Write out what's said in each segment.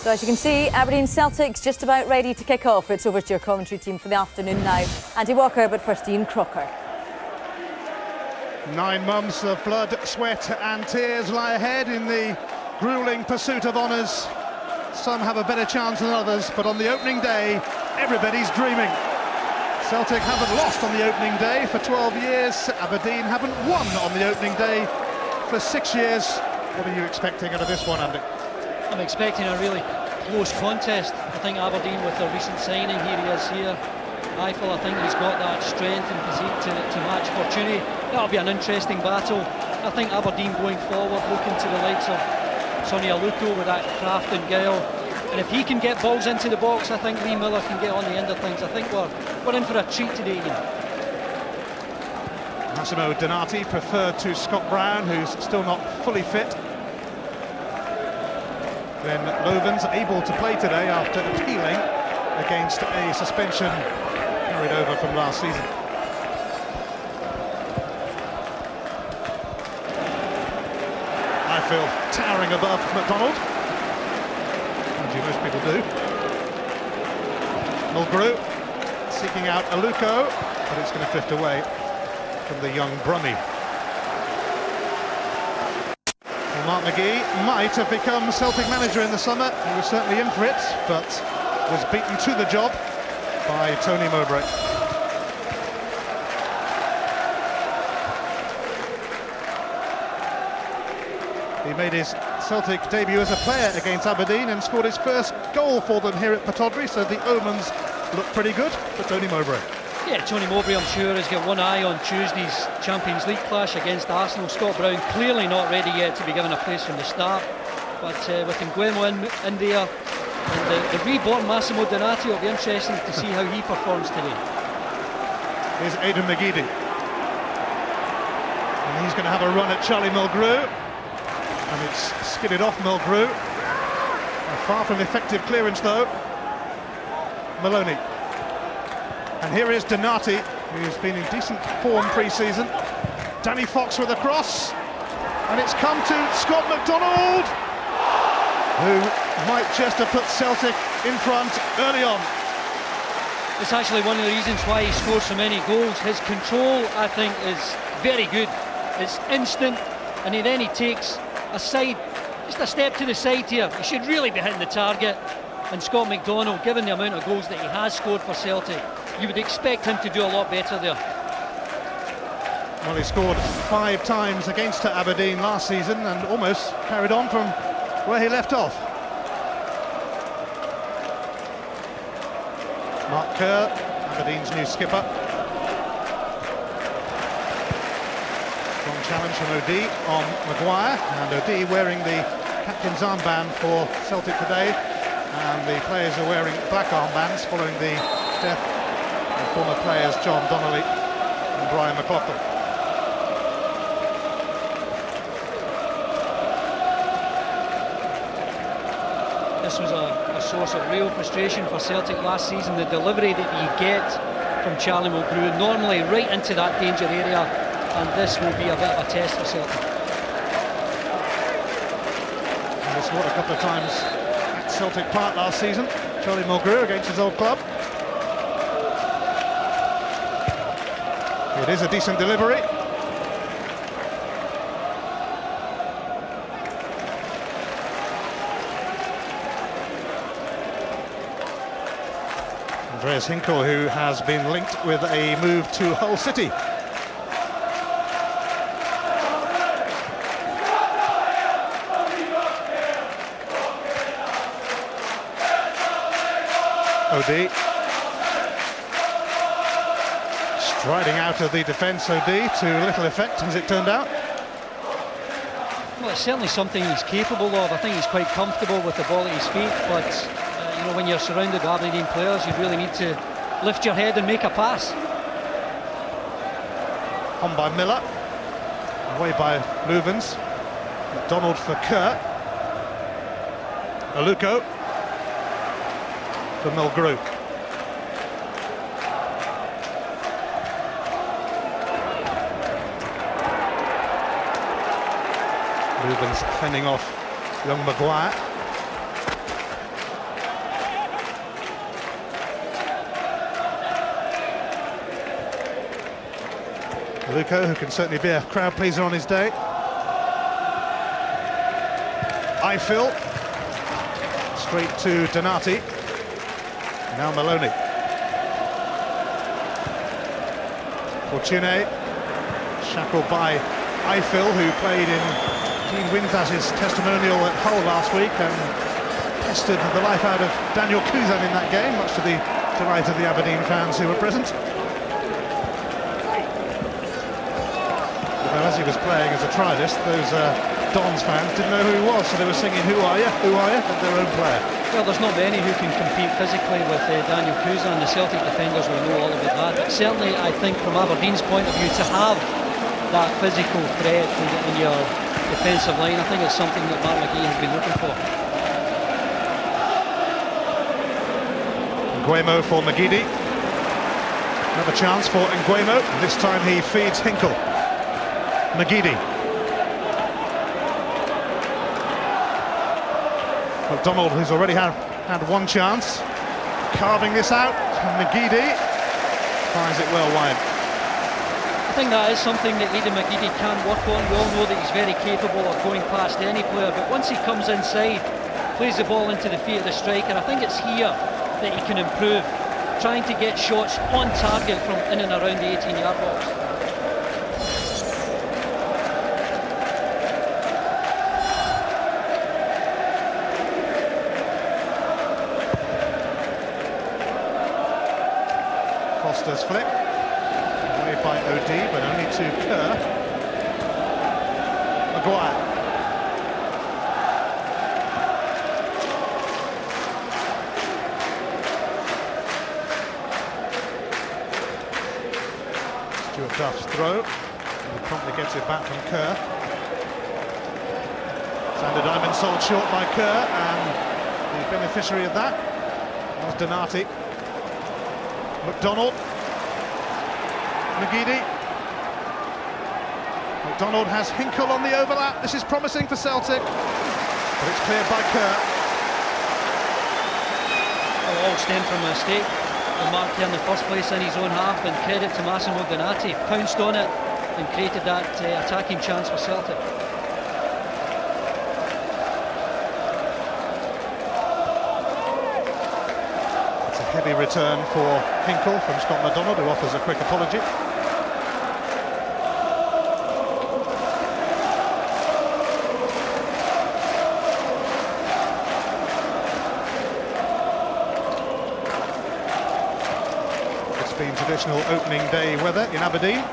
So as you can see, Aberdeen Celtic's just about ready to kick off. It's over to your commentary team for the afternoon now. Andy Walker, but first Ian Crocker. 9 months of blood, sweat and tears lie ahead in the gruelling pursuit of honours. Some have a better chance than others, but on the opening day, everybody's dreaming. Celtic haven't lost on the opening day for 12 years. Aberdeen haven't won on the opening day for 6 years. What are you expecting out of this one, Andy? I'm expecting a really close contest. I think Aberdeen, with their recent signing, here he is here, Eiffel, I think he's got that strength and physique to match Fortuny. That'll be an interesting battle. I think Aberdeen going forward, looking to the likes of Sonny Aluko with that craft and guile. And if he can get balls into the box, I think Lee Miller can get on the end of things. I think we're in for a treat today, Ian. Massimo Donati preferred to Scott Brown, who's still not fully fit. Then Lovens able to play today after appealing against a suspension carried over from last season. I feel towering above McDonald, as most people do. Mulgrew seeking out Aluko, but it's going to drift away from the young Brummie. Well, Mark McGee might have become Celtic manager in the summer. He was certainly in for it, but was beaten to the job by Tony Mowbray. He made his Celtic debut as a player against Aberdeen and scored his first goal for them here at Pittodrie, so the omens look pretty good for Tony Mowbray. Yeah, Tony Mowbray, I'm sure, has got one eye on Tuesday's Champions League clash against Arsenal. Scott Brown clearly not ready yet to be given a place from the start, but with Nguemo in there, and the reborn Massimo Donati, will be interesting to see how he performs today. Here's Aidan McGeady, and he's going to have a run at Charlie Mulgrew, and it's skidded off Mulgrew. A far from effective clearance though. Maloney. And here is Donati, who's been in decent form pre-season. Danny Fox with a cross, and it's come to Scott McDonald, who might just have put Celtic in front early on. It's actually one of the reasons why he scores so many goals. His control, I think, is very good. It's instant, and then he takes a side, just a step to the side here. He should really be hitting the target. And Scott McDonald, given the amount of goals that he has scored for Celtic, you would expect him to do a lot better there. Well, he scored 5 times against Aberdeen last season and almost carried on from where he left off. Mark Kerr, Aberdeen's new skipper. Strong challenge from O'Dea on Maguire, and O'Dea wearing the captain's armband for Celtic today, and the players are wearing black armbands following the death of former players John Donnelly and Brian McLaughlin. This was a source of real frustration for Celtic last season, the delivery that you get from Charlie Mulgrew, normally right into that danger area, and this will be a bit of a test for Celtic. And he scored a couple of times at Celtic Park last season, Charlie Mulgrew against his old club. It is a decent delivery. Andreas Hinkle, who has been linked with a move to Hull City. O'Dea. Striding out of the defence, O'Dea, to little effect as it turned out. Well, it's certainly something he's capable of. I think he's quite comfortable with the ball at his feet, but you know, when you're surrounded by Aberdeen players, you really need to lift your head and make a pass. On by Miller, away by Lovens. McDonald for Kerr. Aluko for Mulgrew. Lovens fending off young Maguire. Luco, who can certainly be a crowd pleaser on his day. Eiffel, straight to Donati. Now Maloney. Fortuné, shackled by Eiffel, who played in Gene Windas's testimonial at Hull last week and pestered the life out of Daniel Kuzan in that game, much to the delight of the Aberdeen fans who were present. Although as he was playing as a trialist, those Dons fans didn't know who he was, so they were singing "Who are you? Who are you?" at their own player. Well, there's not many who can compete physically with Daniel Kuzan. The Celtic defenders will know all about that. But certainly, I think from Aberdeen's point of view, to have that physical threat in your defensive line, I think it's something that Mark McGee has been looking for. Nguemo for Magidi. Another chance for Nguemo. This time he feeds Hinkle. Magidi. McDonald, who's already had one chance, carving this out. Magidi finds it well wide. I think that is something that Aidan Magidi can work on. We all know that he's very capable of going past any player, but once he comes inside, plays the ball into the feet of the striker, I think it's here that he can improve, trying to get shots on target from in and around the 18-yard box. Foster's flick, away by OD, but only to Kerr. Maguire. Stuart Duff's throw, and he promptly gets it back from Kerr. Sander Diamond sold short by Kerr, and the beneficiary of that was Donati. McDonald, Magidi. McDonald has Hinkle on the overlap. This is promising for Celtic, but it's cleared by Kerr. Well, all stemmed from a mistake from Mark Kerr in the first place in his own half, and credit to Massimo Donati, pounced on it and created that attacking chance for Celtic. Heavy return for Hinkle from Scott McDonald, who offers a quick apology. It's been traditional opening day weather in Aberdeen.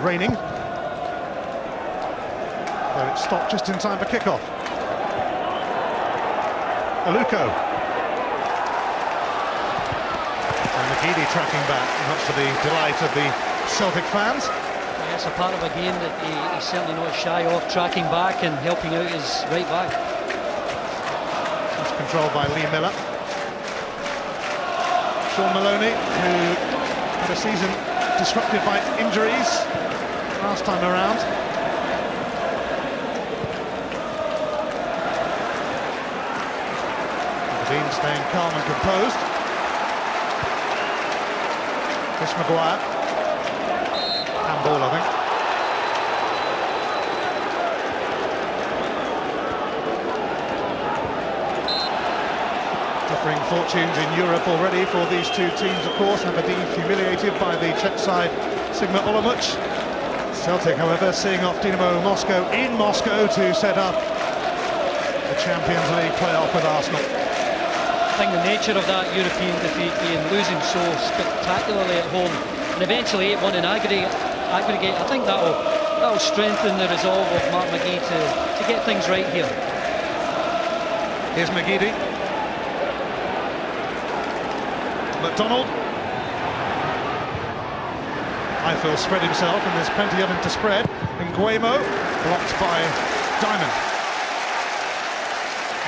Raining. Though it stopped just in time for kickoff. Aluko. Magidi tracking back, much to the delight of the Celtic fans. It's a part of a game that he's certainly not shy of, tracking back and helping out his right back. That's controlled by Lee Miller. Sean Maloney, who had a season disrupted by injuries last time around. Aberdeen staying calm and composed. Chris Maguire. Handball, I think. Differing fortunes in Europe already for these two teams, of course. Aberdeen humiliated by the Czech side Sigma Olomouc. Celtic, however, seeing off Dynamo Moscow in Moscow to set up the Champions League playoff with Arsenal. I think the nature of that European defeat, being losing so spectacularly at home and eventually 8-1 in aggregate, I think that'll strengthen the resolve of Mark McGee to get things right here. Here's Magidi. McDonald. Eiffel spread himself, and there's plenty of him to spread. Nguemo blocked by Diamond.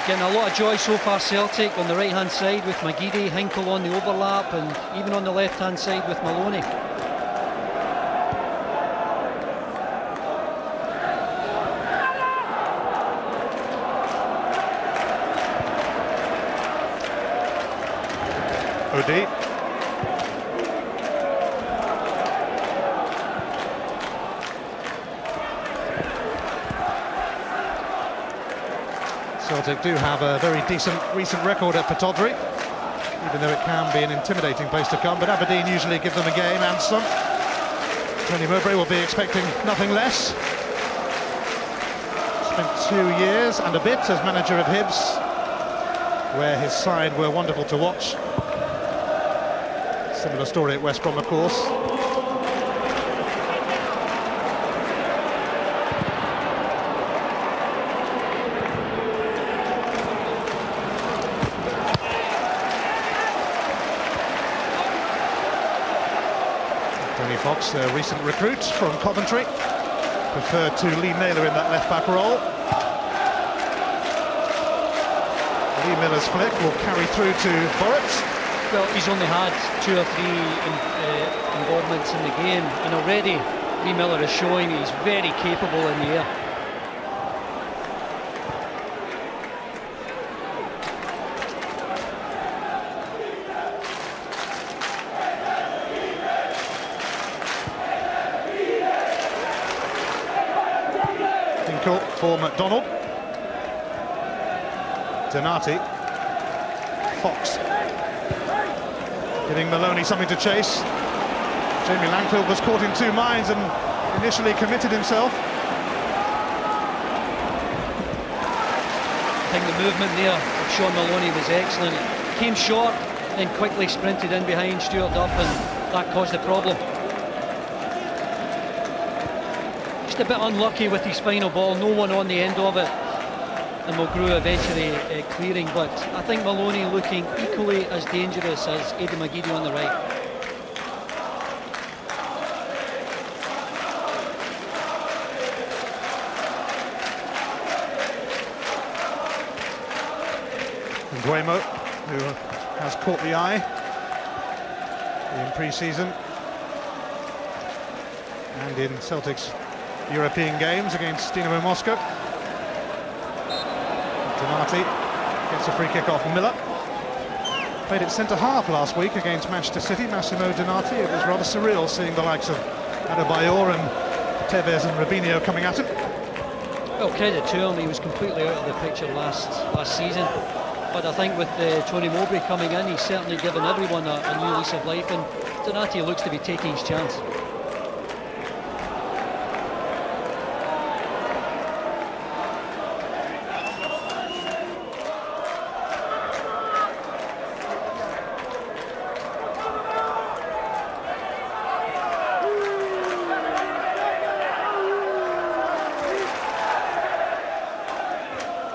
Getting a lot of joy so far, Celtic on the right hand side with Magidi, Hinkle on the overlap, and even on the left hand side with Maloney. OD. Celtic do have a very decent recent record at Pittodrie, even though it can be an intimidating place to come, but Aberdeen usually give them a game and some. Tony Mowbray will be expecting nothing less. Spent 2 years and a bit as manager of Hibs, where his side were wonderful to watch. Similar story at West Brom, of course. Tony Fox, a recent recruit from Coventry, preferred to Lee Naylor in that left-back role. Lee Miller's flick will carry through to Boritz. Well, he's only had 2 or 3 involvements in the game, and already Lee Miller is showing he's very capable in the air. For McDonald. Donati. Fox. Giving Maloney something to chase. Jamie Langfield was caught in 2 minds and initially committed himself. I think the movement there of Sean Maloney was excellent. He came short, then quickly sprinted in behind Stuart Duff, and that caused the problem. Just a bit unlucky with his final ball, no one on the end of it, and Mulgrew eventually clearing, but I think Maloney looking equally as dangerous as Aidan McGeady on the right. Nguemo, who has caught the eye in pre-season and in Celtic's European games against Dinamo Moscow. Donati gets a free kick off Miller. Played at centre-half last week against Manchester City, Massimo Donati. It was rather surreal seeing the likes of Adebayor and Tevez and Robinho coming at him. Well, credit to him, he was completely out of the picture last season. But I think with Tony Mowbray coming in, he's certainly given everyone a new lease of life, and Donati looks to be taking his chance.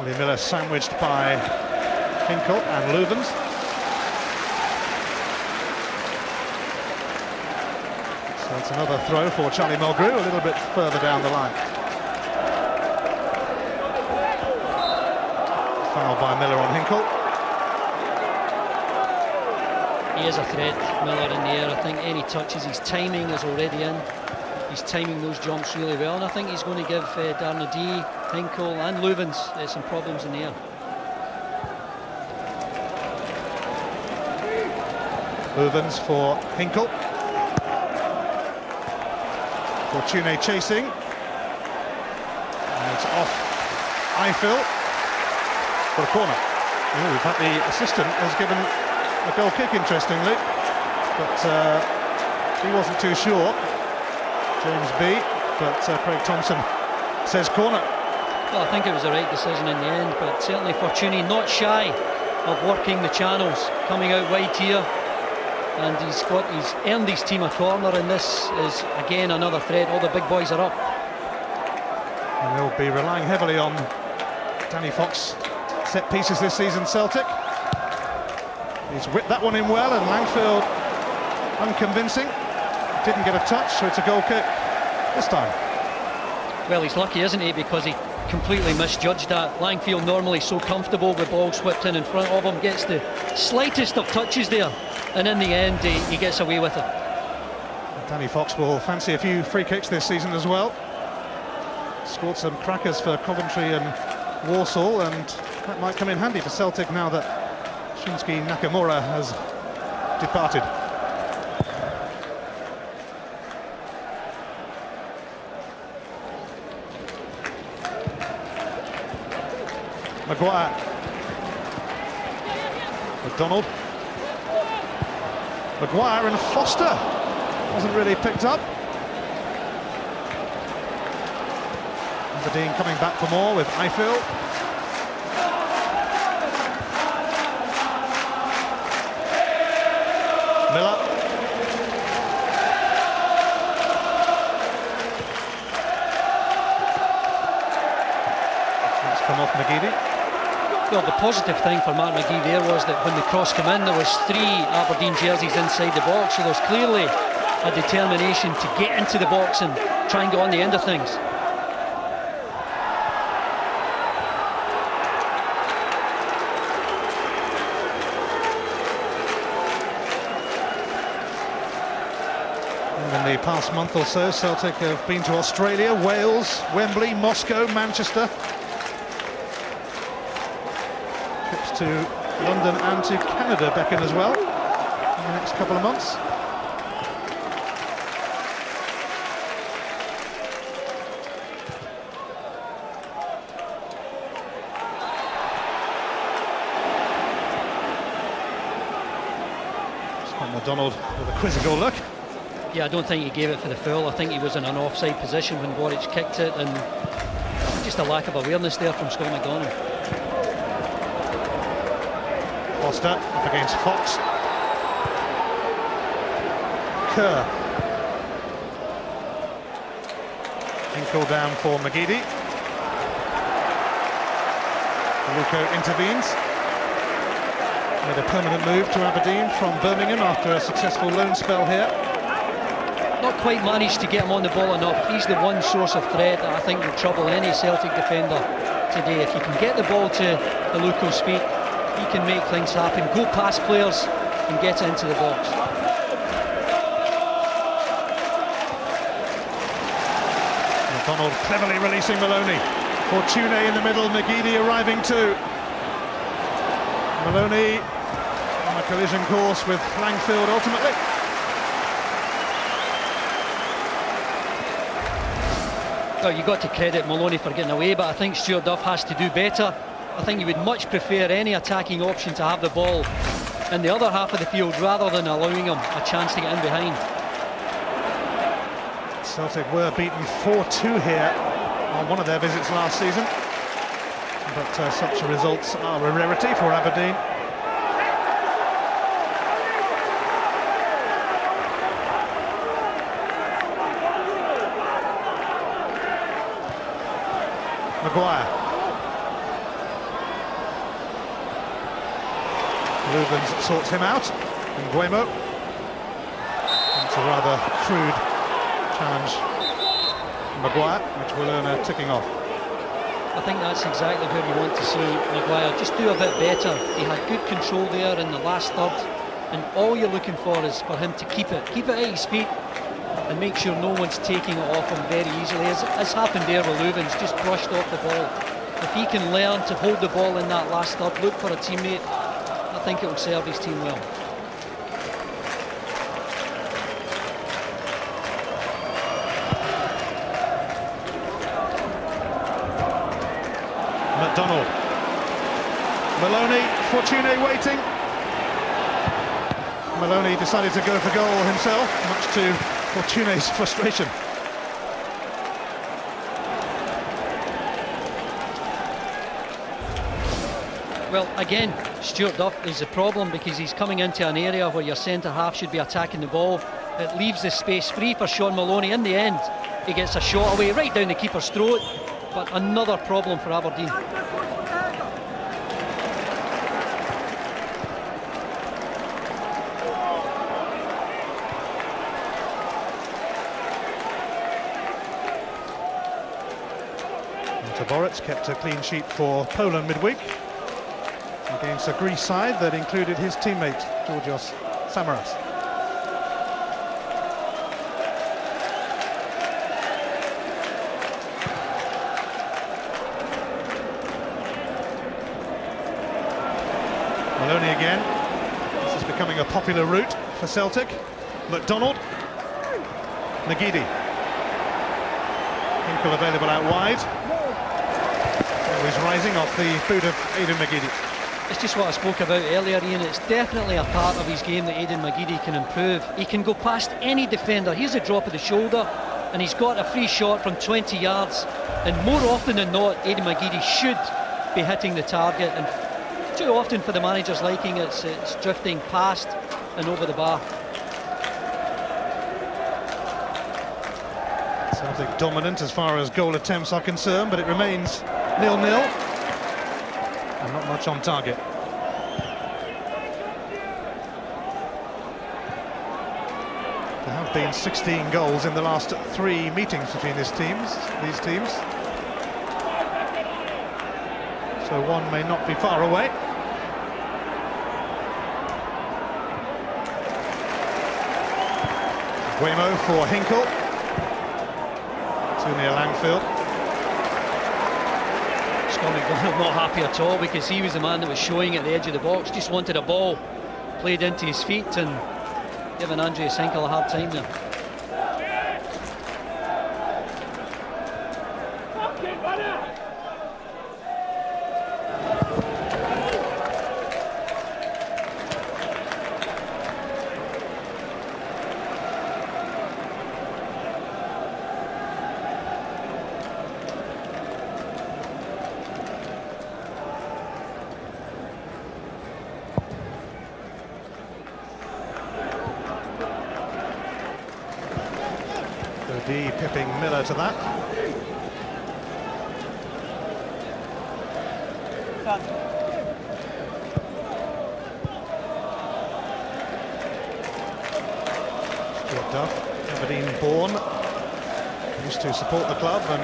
Lee Miller sandwiched by Hinkle and Louvens. So it's another throw for Charlie Mulgrew, a little bit further down the line. Foul by Miller on Hinkle. He is a threat, Miller, in the air. I think any touches, his timing is already in. He's timing those jumps really well, and I think he's going to give Darnadie, Hinkle and Louvens some problems in the air. Louvens for Hinkle. Fortune chasing. And it's off Eiffel for a corner. Oh, we've had the assistant has given a goal kick, interestingly, but he wasn't too sure. James B, but Craig Thompson says corner. Well, I think it was the right decision in the end, but certainly Fortuny not shy of working the channels, coming out wide here, and he's earned his team a corner, and this is again another threat. All the big boys are up. And they'll be relying heavily on Danny Fox set pieces this season, Celtic. He's whipped that one in well, and Langfield unconvincing. Didn't get a touch, so it's a goal kick this time. Well, he's lucky, isn't he, because he completely misjudged that. Langfield normally so comfortable with balls whipped in front of him, gets the slightest of touches there, and in the end he gets away with it. Danny Fox will fancy a few free kicks this season as well. Scored some crackers for Coventry and Walsall, and that might come in handy for Celtic now that Shinsuke Nakamura has departed. Maguire. McDonald. Maguire and Foster. Wasn't really picked up. Aberdeen coming back for more with Eiffel. Miller. Let's come off McGeady. Well, the positive thing for Mark McGee there was that when the cross came in, there was 3 Aberdeen jerseys inside the box, so there's clearly a determination to get into the box and try and get on the end of things. In the past month or so, Celtic have been to Australia, Wales, Wembley, Moscow, Manchester. Trips to London and to Canada beckon as well in the next couple of months. Scott McDonald with a quizzical look. Yeah, I don't think he gave it for the foul. I think he was in an offside position when Boric kicked it, and just a lack of awareness there from Scott McDonald. Foster up against Fox. Kerr. Ankle down for McGeady. Luco intervenes. Made a permanent move to Aberdeen from Birmingham after a successful loan spell here. Not quite managed to get him on the ball enough. He's the one source of threat that I think will trouble any Celtic defender today. If you can get the ball to the Luco's feet, he can make things happen, go past players and get it into the box. McDonald cleverly releasing Maloney. Fortune in the middle, McGeady arriving too. Maloney on a collision course with Langfield ultimately. Well, you've got to credit Maloney for getting away, but I think Stuart Duff has to do better. I think he would much prefer any attacking option to have the ball in the other half of the field rather than allowing him a chance to get in behind. Celtic were beaten 4-2 here on one of their visits last season, but such results are a rarity for Aberdeen. Maguire. Rubens sorts him out. And Guemo. It's a rather crude challenge. Maguire, which will earn a ticking off. I think that's exactly where you want to see Maguire just do a bit better. He had good control there in the last third, and all you're looking for is for him to keep it at his feet and make sure no one's taking it off him very easily, as happened there with Lubens, just brushed off the ball. If he can learn to hold the ball in that last third, look for a teammate, I think it will serve his team well. McDonald. Maloney, Fortune waiting. Maloney decided to go for goal himself, much to Fortune's frustration. Well, again, Stuart Duff is a problem because he's coming into an area where your centre-half should be attacking the ball. It leaves the space free for Sean Maloney. In the end, he gets a shot away right down the keeper's throat, but another problem for Aberdeen. Boric kept a clean sheet for Poland midweek against a Greece side that included his teammate Georgios Samaras. Maloney again. This is becoming a popular route for Celtic. McDonald. McGeady. Hinkle available out wide. he's rising off the boot of Aidan McGeady. It's just what I spoke about earlier, Ian. It's definitely a part of his game that Aidan McGeady can improve. He can go past any defender. Here's a drop of the shoulder, and he's got a free shot from 20 yards. And more often than not, Aidan McGeady should be hitting the target. And too often, for the manager's liking, it's drifting past and over the bar. Celtic dominant as far as goal attempts are concerned, but it remains 0-0. And not much on target. There have been 16 goals in the last 3 meetings between these teams. So one may not be far away. Guemo for Hinkle. Too near Langfield. Scott McDonald not happy at all, because he was the man that was showing at the edge of the box, just wanted a ball played into his feet and giving Andreas Hinkle a hard time there. D pipping Miller to that. Stuart Duff, Aberdeen born, used to support the club and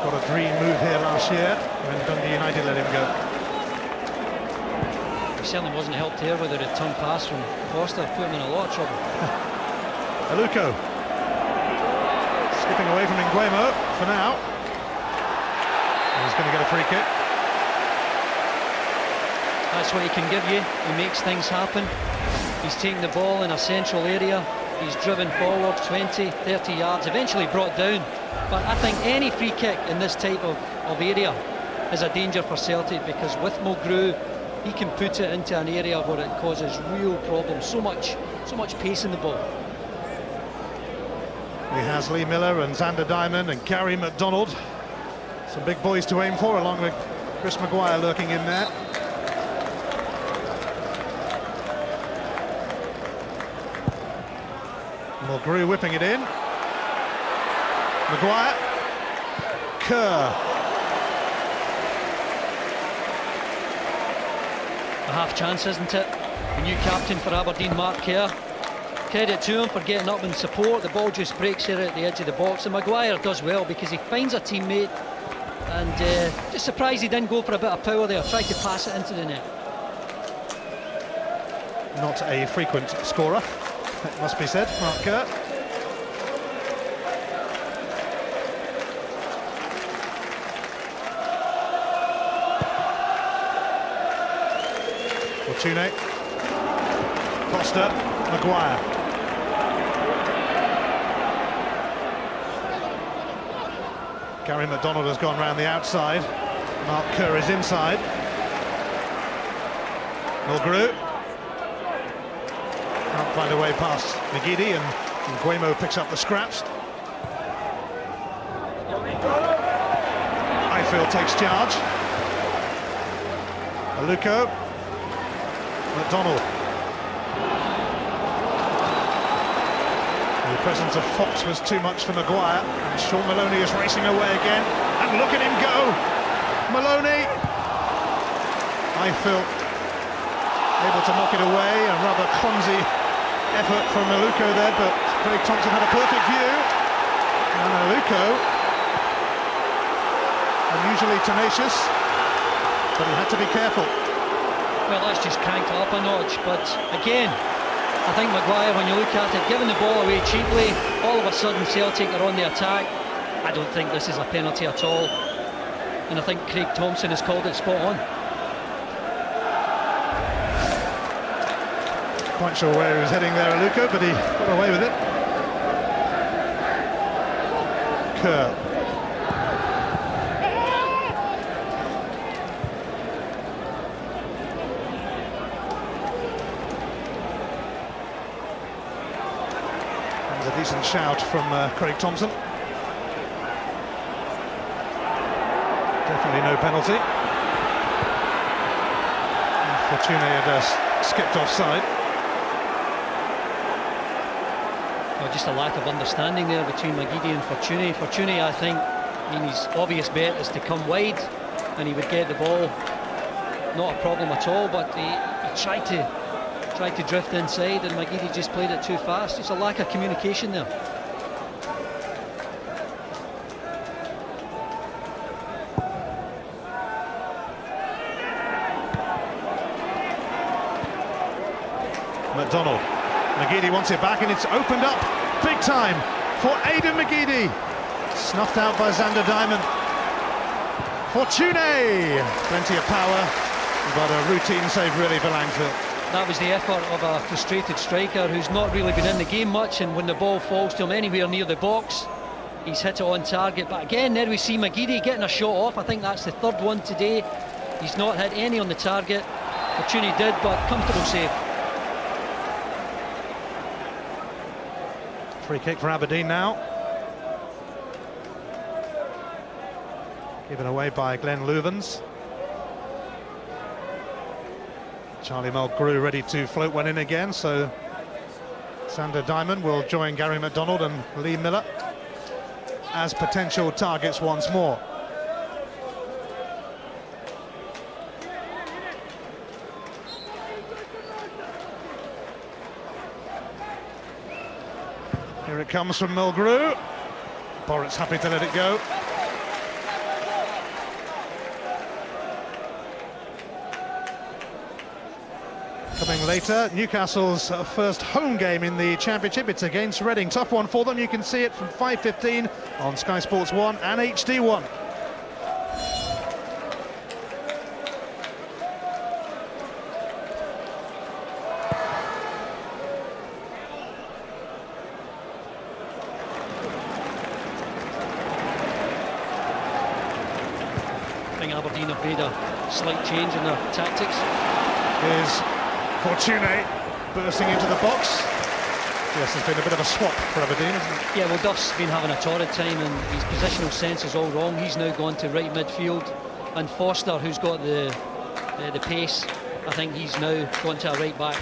got a dream move here last year when Dundee United let him go. He certainly wasn't helped here with a return pass from Foster, put him in a lot of trouble. Aluko skipping away from Nguemo for now. He's going to get a free kick. That's what he can give you. He makes things happen. He's taking the ball in a central area. He's driven forward 20, 30 yards, eventually brought down. But I think any free kick in this type of area is a danger for Celtic, because with Mulgrew, he can put it into an area where it causes real problems. So much pace in the ball. He has Lee Miller and Xander Diamond and Gary McDonald. Some big boys to aim for, along with Chris Maguire lurking in there. Mulgrew whipping it in. Maguire. Kerr. A half chance, isn't it? The new captain for Aberdeen, Mark Kerr. Credit to him for getting up in support. The ball just breaks here at the edge of the box, and Maguire does well because he finds a teammate, and just surprised he didn't go for a bit of power there, tried to pass it into the net. Not a frequent scorer, it must be said, Mark Kerr. Fortune, Foster, Maguire. Gary McDonald has gone round the outside. Mark Kerr is inside. Mulgrew can't find a way past McGeady, and Nguemo picks up the scraps. Ifield takes charge. Aluko. McDonald. The presence of Fox was too much for Maguire, and Sean Maloney is racing away again, and look at him go! Maloney! Ifield able to knock it away, a rather clumsy effort from Aluko there, but Craig Thompson had a perfect view, and Aluko, unusually tenacious, but he had to be careful. Well, that's just cranked up a notch, but again, I think Maguire, when you look at it, giving the ball away cheaply, all of a sudden Celtic are on the attack. I don't think this is a penalty at all, and I think Craig Thompson has called it spot on. Quite sure where he was heading there, Aluko, but he got away with it. Kerr. Decent shout from Craig Thompson. Definitely no penalty. Fortune had skipped offside. Well, just a lack of understanding there between McGeady and Fortuny. Fortuny, I think, his obvious bet is to come wide and he would get the ball. Not a problem at all, but he tried to drift inside and McGeady just played it too fast. It's a lack of communication there. McDonald. McGeady wants it back and it's opened up big time for Aidan McGeady. Snuffed out by Xander Diamond. Fortune! Plenty of power, but a routine save really for Langfield. That was the effort of a frustrated striker who's not really been in the game much, and when the ball falls to him anywhere near the box, he's hit it on target. But again, there we see McGeady getting a shot off. I think that's the third one today. He's not hit any on the target. Fortuny did, but comfortable save. Free kick for Aberdeen now. Given away by Glenn Louvens. Charlie Mulgrew ready to float one in again, so Xander Diamond will join Gary McDonald and Lee Miller as potential targets once more. Here it comes from Mulgrew. Borrett's happy to let it go. Coming later, Newcastle's first home game in the Championship. It's against Reading. Tough one for them. You can see it from 5:15 on Sky Sports 1 and HD1. I think Aberdeen have made a slight change in their tactics. Here's Fortune bursting into the box. Yes, there's been a bit of a swap for Aberdeen, isn't it? Yeah, well, Duff's been having a torrid time and his positional sense is all wrong. He's now gone to right midfield, and Foster, who's got the pace, I think he's now gone to a right back.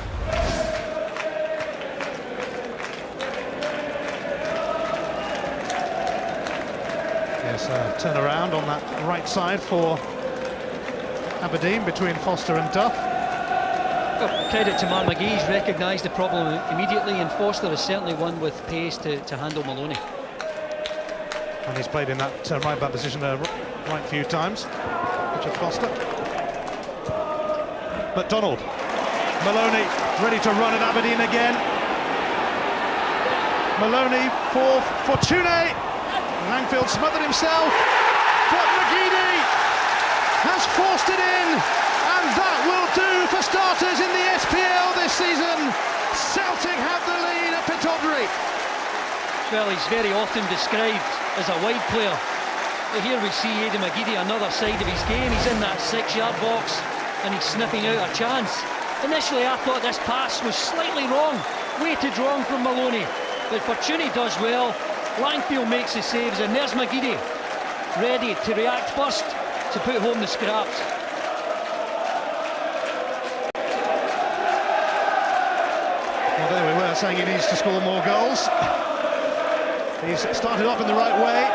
Yes, turn around on that right side for Aberdeen between Foster and Duff. Well, credit to Mark McGee, he's recognised the problem immediately, and Foster is certainly one with pace to handle Maloney. And he's played in that right back position a right few times, Richard Foster. McDonald, Maloney ready to run at Aberdeen again. Maloney for Fortune. Langfield smothered himself, but McGeady has forced it in, and that will do for starters in the SPL this season. Celtic have the lead at Pittodrie. Well, he's very often described as a wide player, but here we see Aidan McGeady, another side of his game. He's in that 6-yard box and he's sniffing out a chance. Initially I thought this pass was slightly wrong, weighted wrong from Maloney, but Fortuny does well. Langfield makes the saves, and there's McGeady ready to react first to put home the scraps. Well, there we were saying he needs to score more goals. He's started off in the right way.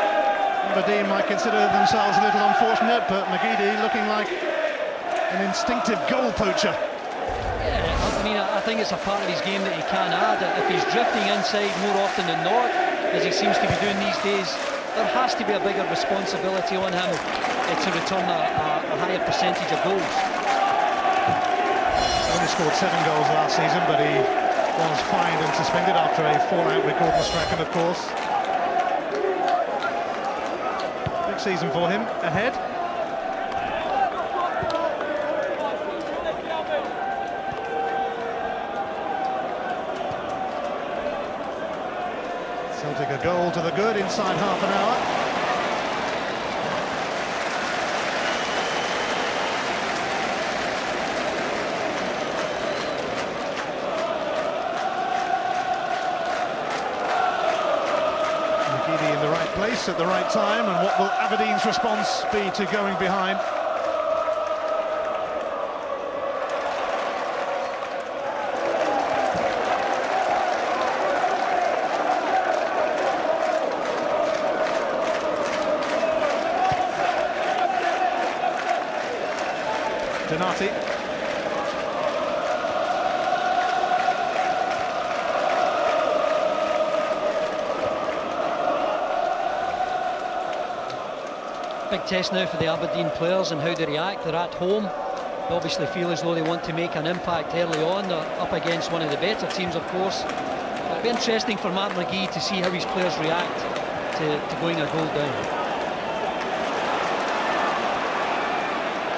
Aberdeen might consider themselves a little unfortunate, but McGeady looking like an instinctive goal poacher. Yeah, I mean, I think it's a part of his game that he can add. If he's drifting inside more often than not, as he seems to be doing these days, there has to be a bigger responsibility on him to return a higher percentage of goals. He only scored 7 goals last season, but he was fined and suspended after a fallout with Gordon Strachan, of course. Big season for him ahead. Celtic a goal to the good inside half an hour. pace at the right time, and what will Aberdeen's response be to going behind? Donati. Big test now for the Aberdeen players and how they react. They're at home. They obviously feel as though they want to make an impact early on. They're up against one of the better teams, of course. It'll be interesting for Matt McGee to see how his players react to going a goal down.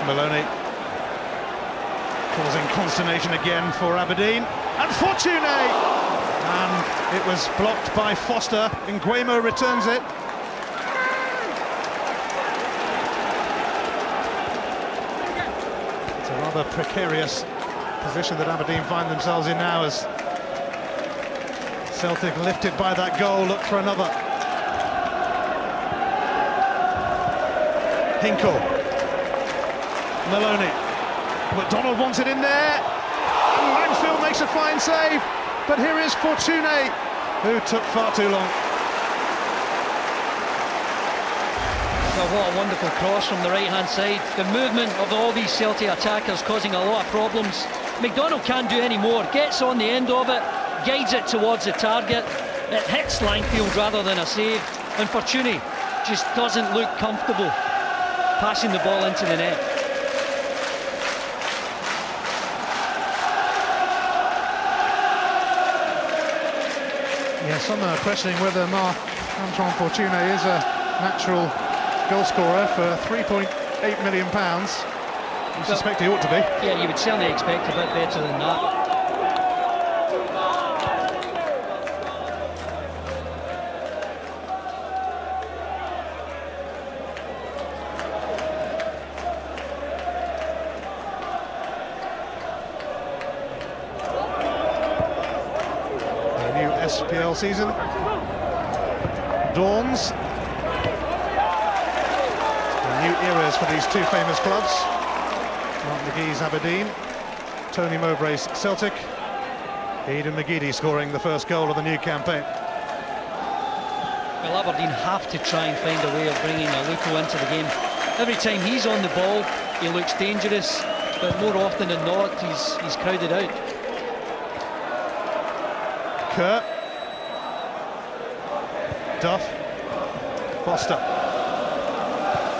Maloney causing consternation again for Aberdeen, and Fortuné! And it was blocked by Foster. Nguemo returns it. It's a rather precarious position that Aberdeen find themselves in now, as Celtic, lifted by that goal, look for another. Hinkle. Maloney. McDonald wants it in there, and Langfield makes a fine save, but here is Fortuné, who took far too long. Well, what a wonderful cross from the right-hand side. The movement of all these Celtic attackers causing a lot of problems. McDonald can't do any more, gets on the end of it, guides it towards the target, it hits Langfield rather than a save, and Fortuné just doesn't look comfortable passing the ball into the net. Yeah, some are questioning whether Antoine Fortuné is a natural goal scorer for £3.8 million. You suspect he ought to be. Yeah, you would certainly expect a bit better than that. SPL season dawns. New eras for these two famous clubs. Mark McGee's Aberdeen, Tony Mowbray's Celtic. Aidan McGeady scoring the first goal of the new campaign. Well, Aberdeen have to try and find a way of bringing Aluko into the game. Every time he's on the ball, he looks dangerous, but more often than not, he's crowded out. Kerr. Duff. Foster.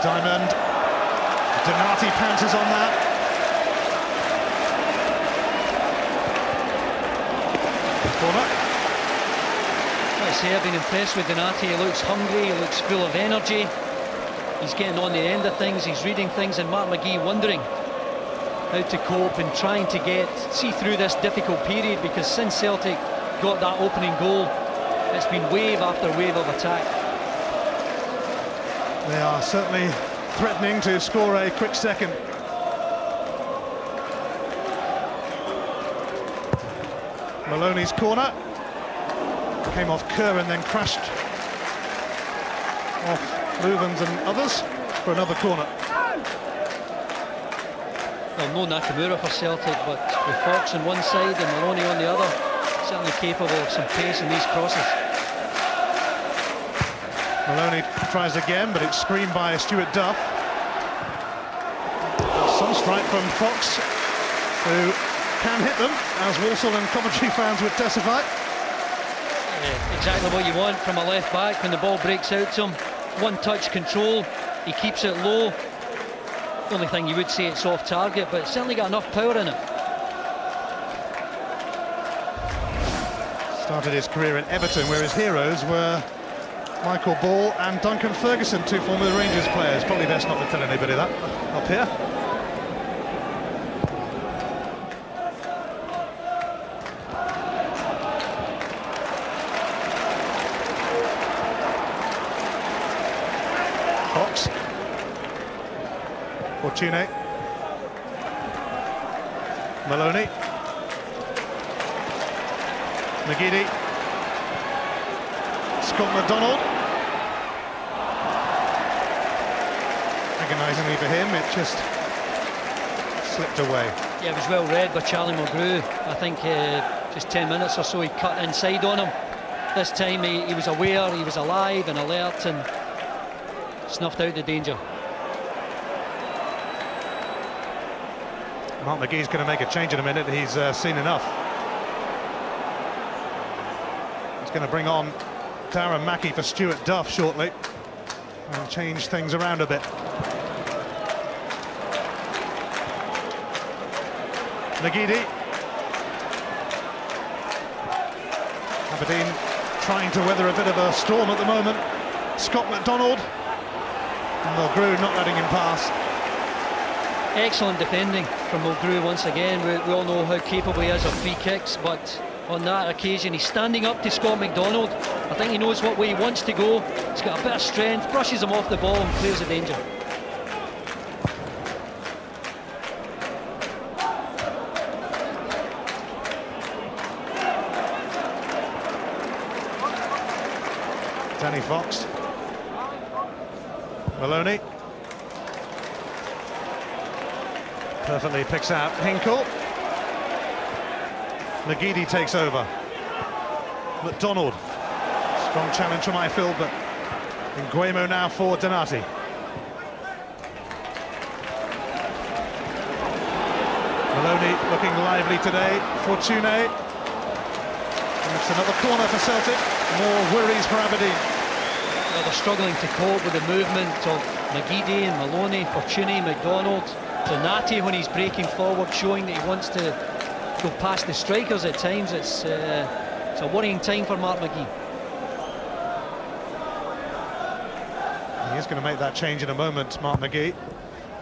Diamond. Donati pounces on that. Corner. I say I've been impressed with Donati. He looks hungry, he looks full of energy. He's getting on the end of things, he's reading things, and Mark McGee wondering how to cope and trying to see through this difficult period, because since Celtic got that opening goal, it's been wave after wave of attack. They are certainly threatening to score a quick second. Maloney's corner came off Kerr and then crashed off Luvens and others for another corner. Well, no Nakamura for Celtic, but with Fox on one side and Maloney on the other, certainly capable of some pace in these crosses. Maloney tries again, but it's screened by Stuart Duff. Some strike from Fox, who can hit them, as Walsall and Coventry fans would testify. Yeah, exactly what you want from a left back when the ball breaks out to him. One-touch control, he keeps it low. The only thing you would say, it's off target, but it's certainly got enough power in it. Started his career in Everton, where his heroes were Michael Ball and Duncan Ferguson, two former Rangers players. Probably best not to tell anybody that up here. Fox. Fortuné. Maloney. McGeady. Scott McDonald. agonisingly for him, it just slipped away. Yeah, it was well read by Charlie Mulgrew. I think just 10 minutes or so he cut inside on him. This time he was aware, he was alive and alert and snuffed out the danger. Mark McGee's going to make a change in a minute. He's seen enough. He's going to bring on Darren Mackie for Stuart Duff shortly and change things around a bit. McGeady. Aberdeen trying to weather a bit of a storm at the moment. Scott McDonald. And Mulgrew not letting him pass. Excellent defending from Mulgrew once again. We all know how capable he is of free kicks, but on that occasion he's standing up to Scott McDonald. I think he knows what way he wants to go. He's got a bit of strength, brushes him off the ball and clears the danger. Danny Fox. Maloney. Perfectly picks out Hinkle. McGeady takes over. McDonald. Strong challenge from Ifill, but Nguemo now for Donati. Maloney looking lively today. Fortune. And it's another corner for Celtic. More worries for Aberdeen. Well, they're struggling to cope with the movement of McGeady and Maloney, Fortuny, McDonald. Donati, when he's breaking forward, showing that he wants to go past the strikers at times. It's a worrying time for Mark McGee. He is going to make that change in a moment, Mark McGee.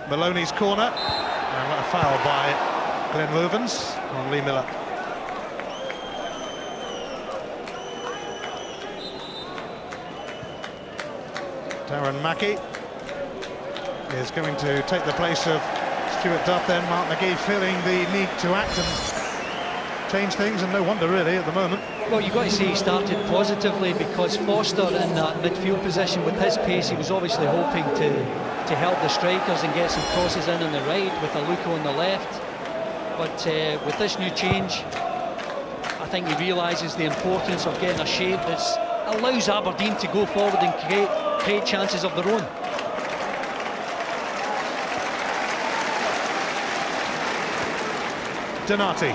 Maloney's corner, and what a foul by Glenn Movens on Lee Miller. Darren Mackie is going to take the place of Stuart Duff then. Mark McGee feeling the need to act and change things, and no wonder really at the moment. Well, you've got to say he started positively, because Foster in that midfield position with his pace, he was obviously hoping to help the strikers and get some crosses in on the right with Aluko on the left. But with this new change, I think he realises the importance of getting a shape that allows Aberdeen to go forward and create chances of their own. Donati.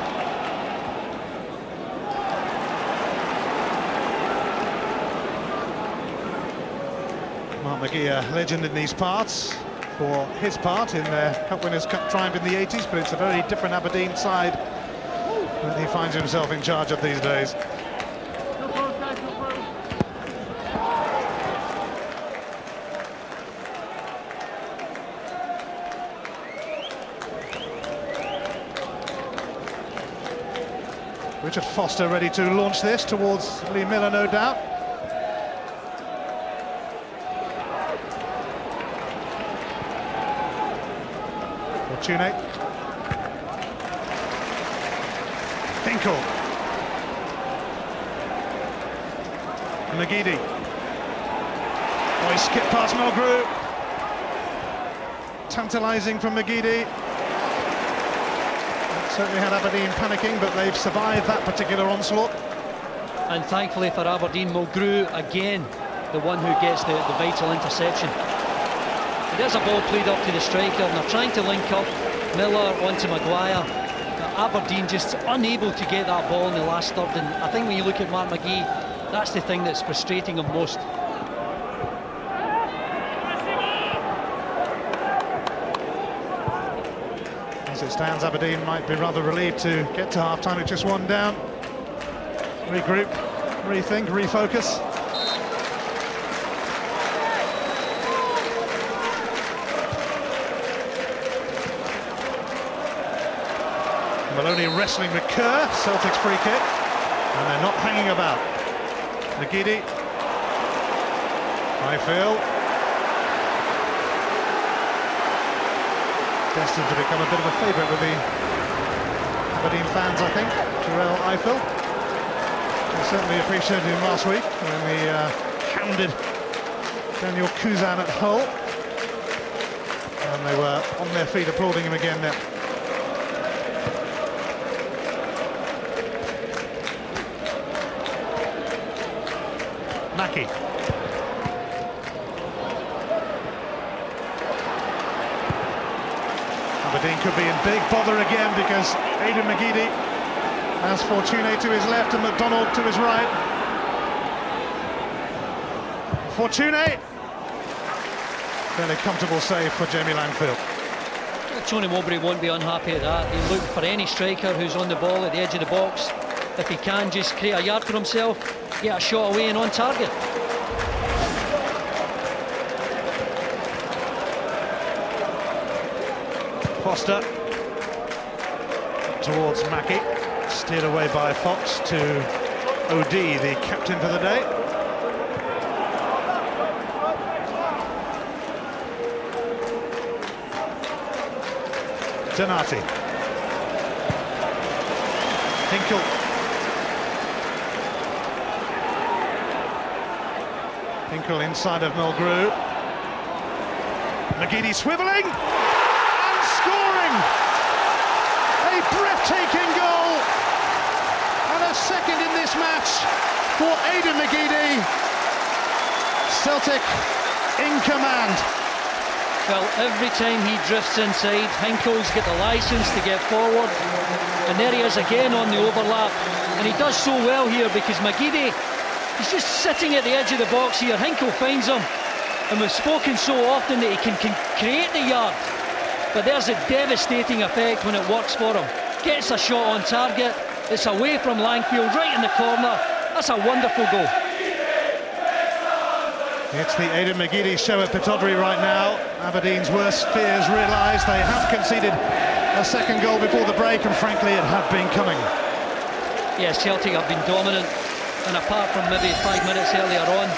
Mark McGee, a legend in these parts for his part in their Cup Winners' Cup triumph in the 80s, but it's a very different Aberdeen side that he finds himself in charge of these days. Richard Foster ready to launch this towards Lee Miller, no doubt. Fortune. Hinkle. McGeady. Oh, he skipped past Mulgrew. Tantalising from McGeady. Certainly had Aberdeen panicking, but they've survived that particular onslaught. And thankfully for Aberdeen, Mulgrew again the one who gets the vital interception. There's a ball played up to the striker, and they're trying to link up Miller onto Maguire. Aberdeen just unable to get that ball in the last third, and I think when you look at Mark McGee, that's the thing that's frustrating him most. As it stands, Aberdeen might be rather relieved to get to half-time with just one down. Regroup, rethink, refocus. Maloney wrestling with Kerr, Celtic's free kick, and they're not hanging about. McGeady, Ifill. Destined to become a bit of a favourite with the Aberdeen fans, I think. Jarrell Ifill. I certainly appreciated him last week when he hounded Daniel Kuzan at Hull. And they were on their feet applauding him again now. Mackie. Aberdeen could be in big bother again because Aidan McGeady has Fortune to his left and McDonald to his right. Fortune. Fairly comfortable save for Jamie Langfield. Tony Mowbray won't be unhappy at that. He'll look for any striker who's on the ball at the edge of the box. If he can just create a yard for himself, get a shot away and on target. Foster towards Mackie, steered away by Fox to OD, the captain for the day. Donati. Hinkle. Hinkle inside of Mulgrew. McGeady swivelling and scoring! A breathtaking goal and a second in this match for Aidan McGeady. Celtic in command. Well, every time he drifts inside, Hinkle's got the licence to get forward, and there he is again on the overlap, and he does so well here because McGeady, he's just sitting at the edge of the box here. Hinkle finds him, and we've spoken so often that he can create the yard, but there's a devastating effect when it works for him. Gets a shot on target, it's away from Langfield, right in the corner. That's a wonderful goal. It's the Aidan McGeady show at Pittodrie right now. Aberdeen's worst fears realised. They have conceded a second goal before the break, and frankly it had been coming. Yes, Celtic have been dominant, and apart from maybe 5 minutes earlier on,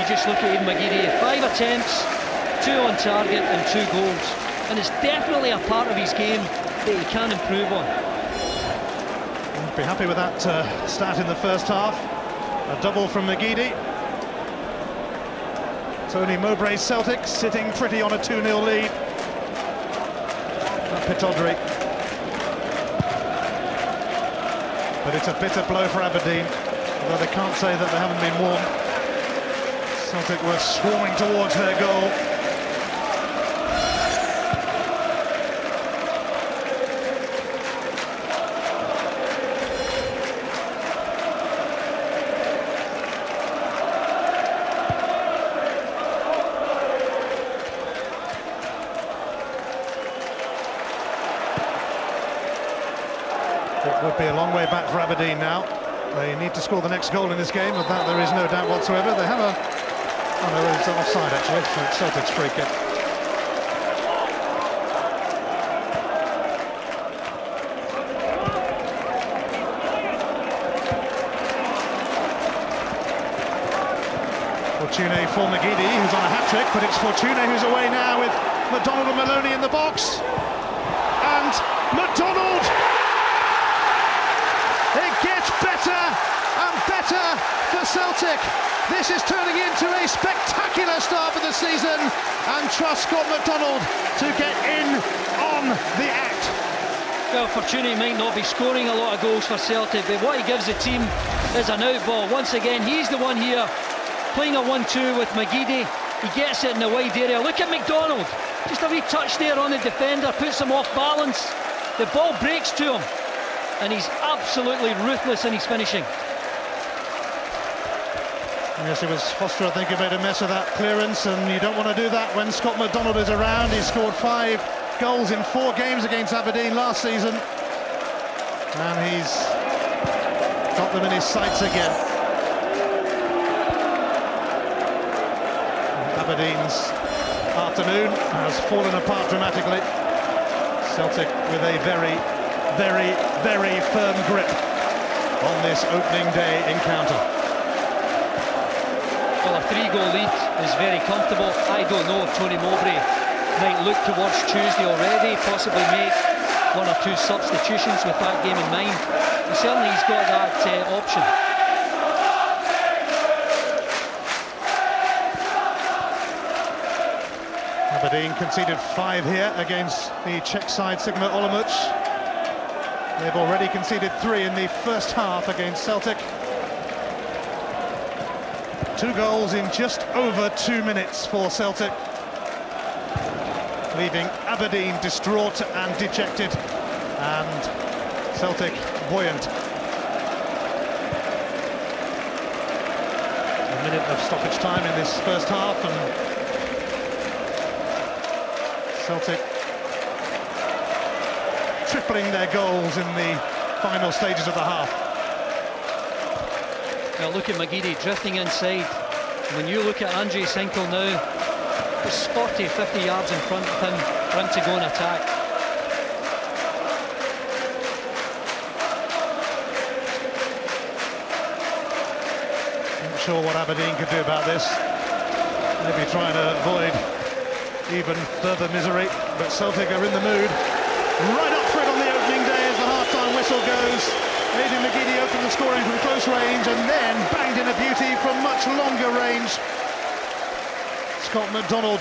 you just look at Aidan McGeady, 5 attempts, 2 on target and 2 goals, and it's definitely a part of his game that he can improve on. I'd be happy with that start in the first half. A double from McGeady. Tony Mowbray's Celtic sitting pretty on a 2-0 lead at Pittodrie. But it's a bitter blow for Aberdeen, although they can't say that they haven't been warned. Celtic were swarming towards their goal. It would be a long way back for Aberdeen now. They need to score the next goal in this game, of that there is no doubt whatsoever. They have a... oh no, it's offside actually, so it's Celtic's free kick. Fortune for McGeady, who's on a hat-trick, but it's Fortune who's away now with McDonald and Maloney in the box. And McDonald! It gets better and better for Celtic. This is turning into a spectacular start for the season, and trust Scott McDonald to get in on the act. Well, Fortuny might not be scoring a lot of goals for Celtic, but what he gives the team is an out ball. Once again, he's the one here playing a 1-2 with McGeady. He gets it in the wide area. Look at McDonald. Just a wee touch there on the defender, puts him off balance. The ball breaks to him, and he's absolutely ruthless in his finishing. Yes, it was Foster, I think, who made a mess of that clearance, and you don't want to do that when Scott McDonald is around. He scored 5 goals in 4 games against Aberdeen last season, and he's got them in his sights again. Aberdeen's afternoon has fallen apart dramatically. Celtic with a very, very, very firm grip on this opening day encounter. Well, a 3-goal lead is very comfortable. I don't know if Tony Mowbray might look towards Tuesday already, possibly make 1 or 2 substitutions with that game in mind. But certainly he's got that option. Aberdeen conceded 5 here against the Czech side, Sigma Olomouc. They've already conceded 3 in the first half against Celtic. 2 goals in just over 2 minutes for Celtic, leaving Aberdeen distraught and dejected, and Celtic buoyant. A minute of stoppage time in this first half, and Celtic tripling their goals in the final stages of the half. Now look at McGeady drifting inside. When you look at Andrei Senkel now, there's 40, 50 yards in front of him for him to go and attack. Not sure what Aberdeen could do about this. Maybe trying to avoid even further misery, but Celtic are in the mood. Right up for it on the opening day as the half-time whistle goes. Aidan McGeady opened the scoring from close range and then banged in a beauty from much longer range. Scott McDonald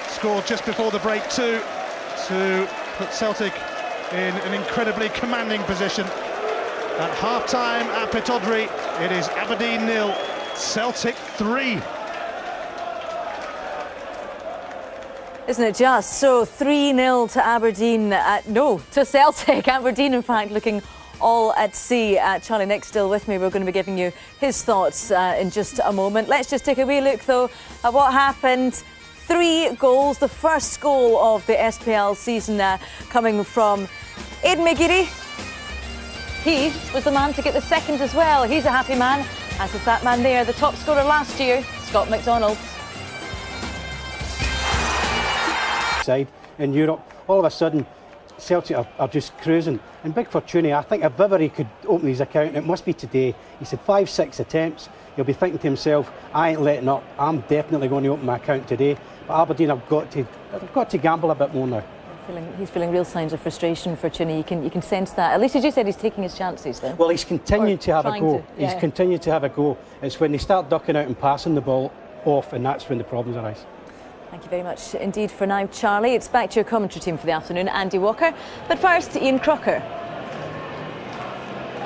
scored just before the break too, to put Celtic in an incredibly commanding position. At half-time at Pittodrie, it is Aberdeen 0, Celtic 3. Isn't it just? So 3-0 to Aberdeen, to Celtic. Aberdeen, in fact, looking all at sea. Charlie Nick's still with me. We're going to be giving you his thoughts in just a moment. Let's just take a wee look, though, at what happened. 3 goals, the first goal of the SPL season coming from Aidan McGeady. He was the man to get the second as well. He's a happy man, as is that man there, the top scorer last year, Scott McDonald. Side in Europe, all of a sudden Celtic are just cruising, and Big Fortuny, I think if ever he could open his account, it must be today. He said 5-6 attempts. He'll be thinking to himself, I ain't letting up, I'm definitely going to open my account today. But Aberdeen have got to gamble a bit more now. He's feeling real signs of frustration, Fortuny. You can sense that. At least, as you said, he's taking his chances though. Well, he's continued to have a go. Yeah. He's continued to have a go. It's when they start ducking out and passing the ball off, and that's when the problems arise. Thank you very much indeed for now, Charlie. It's back to your commentary team for the afternoon, Andy Walker. But first, Ian Crocker.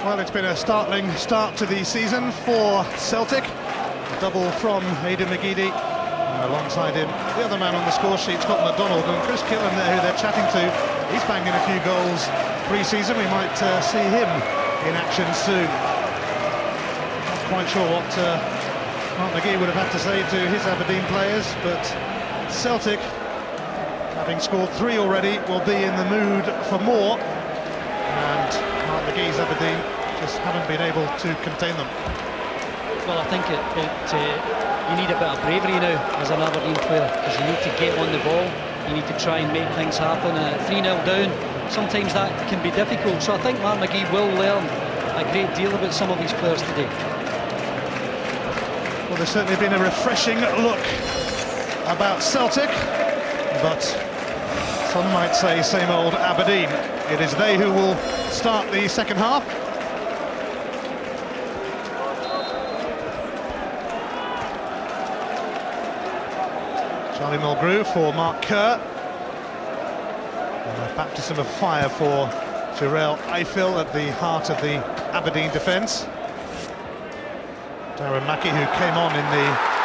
Well, it's been a startling start to the season for Celtic. A double from Aidan McGeady. And alongside him, the other man on the score sheet, Scott McDonald, and Chris Killen there, who they're chatting to. He's banging a few goals pre-season. We might see him in action soon. Not quite sure what Mark McGee would have had to say to his Aberdeen players, but Celtic, having scored 3 already, will be in the mood for more, and Mark McGee's Aberdeen just haven't been able to contain them. Well, I think you need a bit of bravery now as an Aberdeen player, because you need to get on the ball, you need to try and make things happen. 3-0 down, sometimes that can be difficult, so I think Mark McGee will learn a great deal about some of his players today. Well, there's certainly been a refreshing look about Celtic, but some might say same old Aberdeen. It is they who will start the second half. Charlie Mulgrew for Mark Kerr. And a baptism of fire for Jarell Eiffel at the heart of the Aberdeen defence. Darren Mackie, who came on in the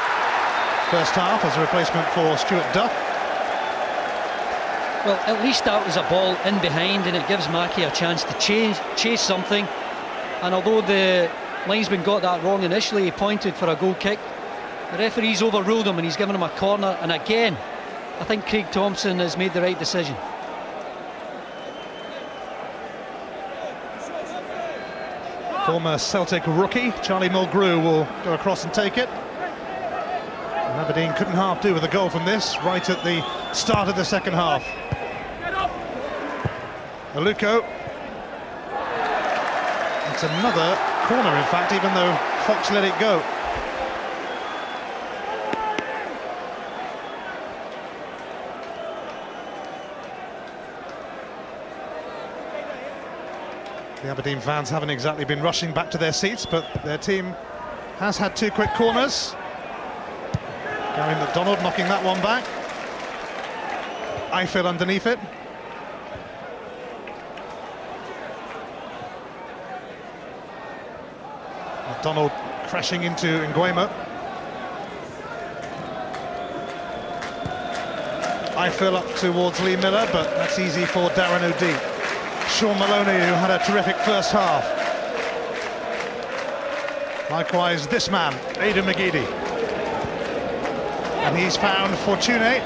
first half as a replacement for Stuart Duff. Well, at least that was a ball in behind, and it gives Mackie a chance to chase something. And although the linesman got that wrong initially, he pointed for a goal kick. The referee's overruled him and he's given him a corner, and again I think Craig Thompson has made the right decision. Former Celtic rookie Charlie Mulgrew will go across and take it. And Aberdeen couldn't half do with a goal from this right at the start of the second half. Aluko. It's another corner, in fact, even though Fox let it go. The Aberdeen fans haven't exactly been rushing back to their seats, but their team has had 2 quick corners. Gary McDonald knocking that one back. Eiffel underneath it. McDonald crashing into Nguema. Eiffel up towards Lee Miller, but that's easy for Darren O'Dea. Sean Maloney, who had a terrific first half. Likewise, this man, Aidan McGeady. And he's found Fortuné.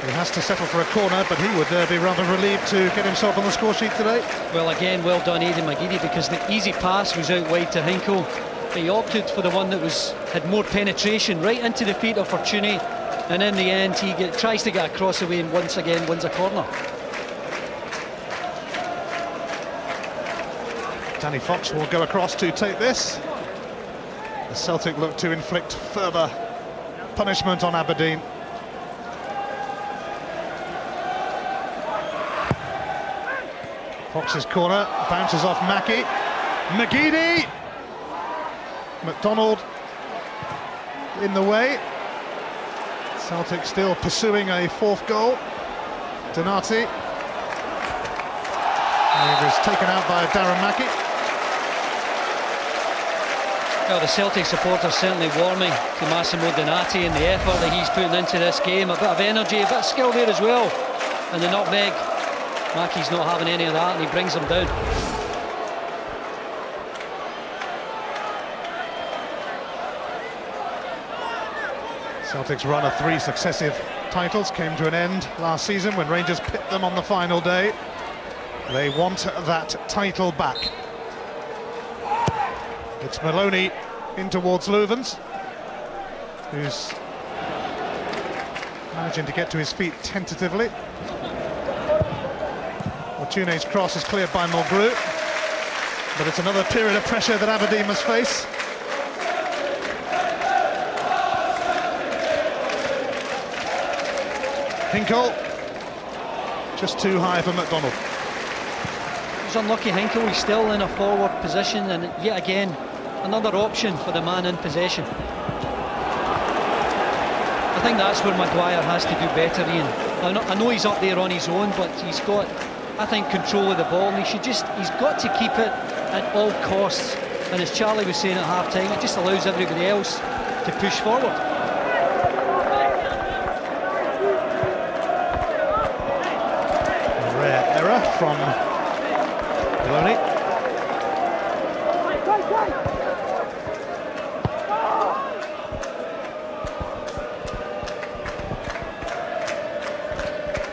He has to settle for a corner, but he would be rather relieved to get himself on the score sheet today. Well, again, well done, Aidan McGeady, because the easy pass was out wide to Hinkle. But he opted for the one that had more penetration right into the feet of Fortuné, and in the end he tries to get across the way and once again wins a corner. Danny Fox will go across to take this. The Celtic look to inflict further punishment on Aberdeen. Fox's corner bounces off Mackie. McGeady! McDonald in the way. Celtic still pursuing a fourth goal. Donati. He was taken out by Darren Mackie. Well, the Celtic supporters certainly warming to Massimo Donati and the effort that he's putting into this game. A bit of energy, a bit of skill there as well. And the nutmeg, Mackie's not having any of that and he brings them down. Celtic's run of 3 successive titles came to an end last season when Rangers pipped them on the final day. They want that title back. It's Maloney in towards Louvens, who's managing to get to his feet tentatively. Fortuné's cross is cleared by Mulgrew, but it's another period of pressure that Aberdeen must face. Hinkle, just too high for McDonald. He's unlucky, Hinkle. He's still in a forward position, and yet again another option for the man in possession. I think that's where Maguire has to do better, Ian. I know he's up there on his own, but he's got, I think, control of the ball, and he's got to keep it at all costs. And as Charlie was saying at half-time, it just allows everybody else to push forward. Rare error from Maloney.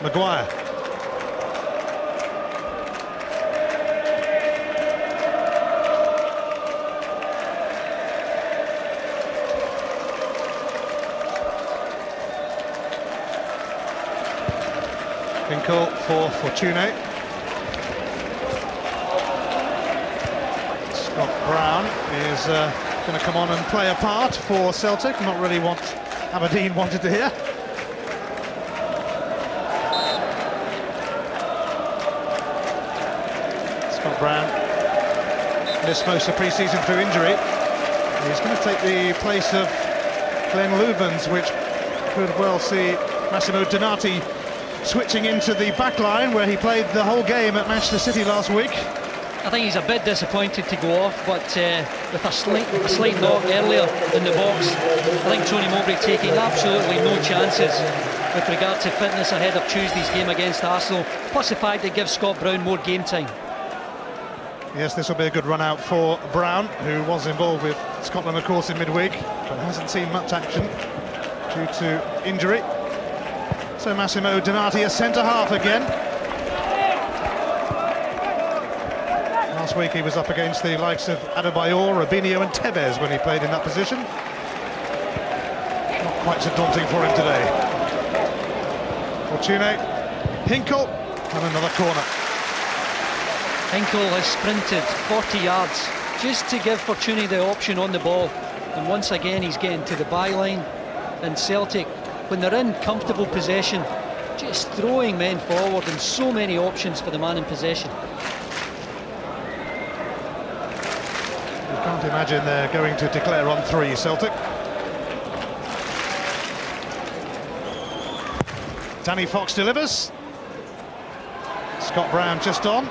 Maguire. Hinkle for Fortuné. Scott Brown is going to come on and play a part for Celtic, not really what Aberdeen wanted to hear. Scott Brown missed most of pre-season through injury. He's going to take the place of Glenn Louvens, which could well see Massimo Donati switching into the back line where he played the whole game at Manchester City last week. I think he's a bit disappointed to go off, but with a slight knock earlier in the box, I think Tony Mowbray taking absolutely no chances with regard to fitness ahead of Tuesday's game against Arsenal, plus the fact that it gives Scott Brown more game time. Yes, this will be a good run out for Brown, who was involved with Scotland, of course, in midweek, but hasn't seen much action due to injury. So Massimo Donati, a centre-half again. Last week he was up against the likes of Adebayor, Robinho and Tevez when he played in that position. Not quite so daunting for him today. Fortuné, Hinkle, and another corner. Hinkle has sprinted 40 yards just to give Fortuné the option on the ball, and once again he's getting to the byline. And Celtic, when they're in comfortable possession, just throwing men forward and so many options for the man in possession. You can't Can't imagine they're going to declare on 3, Celtic. Danny Fox delivers. Scott Brown just on.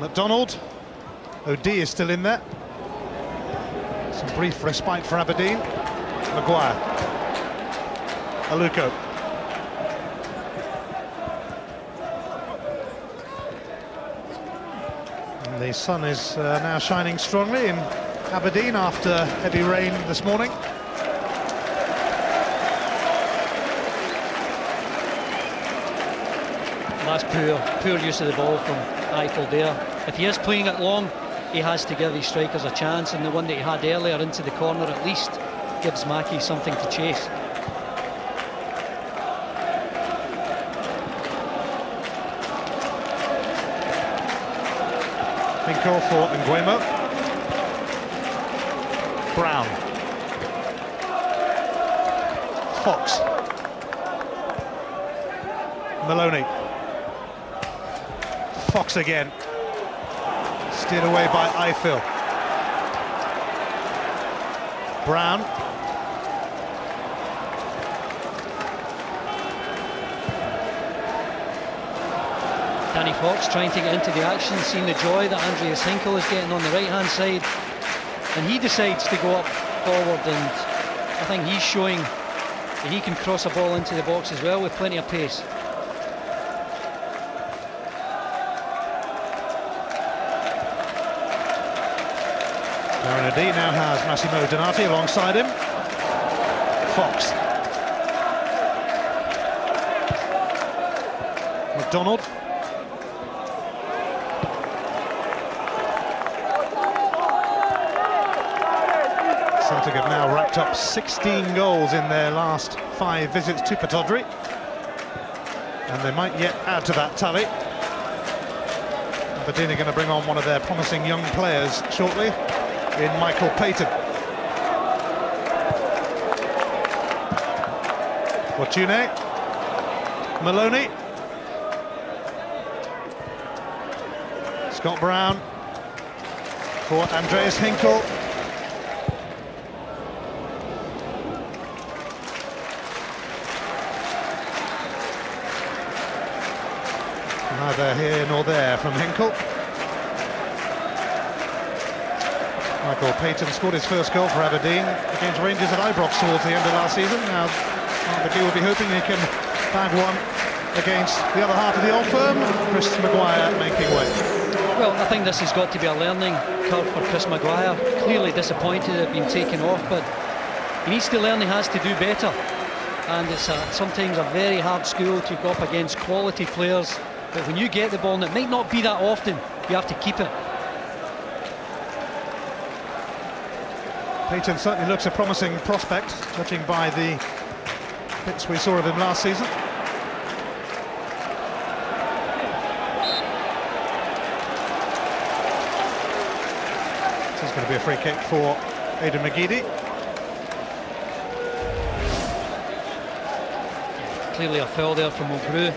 McDonald. O'Dea is still in there. Some brief respite for Aberdeen. Maguire. Aluko. And the sun is now shining strongly in Aberdeen after heavy rain this morning. That's poor use of the ball from Eiffel there. If he is playing it long, he has to give his strikers a chance, and the one that he had earlier into the corner at least gives Mackie something to chase. Hinkle for Nguemo. Brown. Fox. Maloney. Fox again. Steered away by Eiffel. Brown. Danny Fox trying to get into the action, seeing the joy that Andreas Hinkle is getting on the right-hand side, and he decides to go up forward, and I think he's showing that he can cross a ball into the box as well with plenty of pace. Marinadi now has Massimo Donati alongside him. Fox. McDonald. Celtic have now racked up 16 goals in their last 5 visits to Pittodrie, and they might yet add to that tally. Aberdeen are going to bring on one of their promising young players shortly, in Michael Payton. Fortune. Maloney. Scott Brown for Andreas Hinkle. Neither here nor there from Hinkle. Michael Payton scored his first goal for Aberdeen against Rangers at Ibrox towards the end of last season. Now Aberdeen will be hoping he can bag one against the other half of the old firm. Chris Maguire making way. Well, I think this has got to be a learning curve for Chris Maguire. Clearly disappointed at being taken off, but he needs to learn he has to do better. And it's sometimes a very hard school to go up against quality players. But when you get the ball, and it might not be that often, you have to keep it. Payton certainly looks a promising prospect, judging by the bits we saw of him last season. This is going to be a free kick for Aidan McGeady. Clearly a foul there from Mulgrew.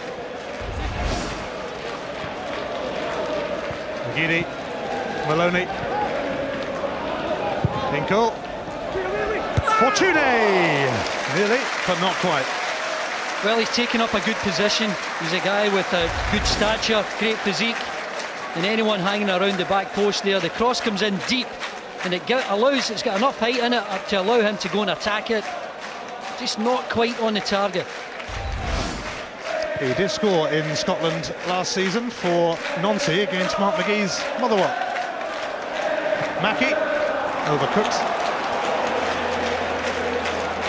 McGeady, Maloney, Hinkle, Fortune, nearly, but not quite. Well, he's taken up a good position. He's a guy with a good stature, great physique, and anyone hanging around the back post there, the cross comes in deep, and it's got enough height in it to allow him to go and attack it. Just not quite on the target. He did score in Scotland last season for Nancy against Mark McGee's Motherwell. Mackie, overcooked.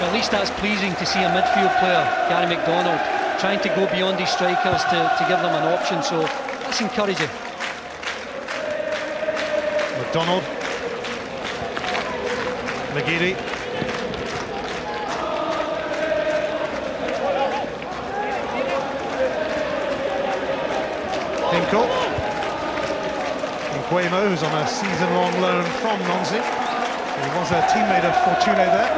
At least that's pleasing to see a midfield player, Gary McDonald, trying to go beyond his strikers to give them an option, so that's encouraging. McDonald. McGeady. Hinkle. Nguemo, who's on a season-long loan from Nancy. He was a teammate of Fortune there.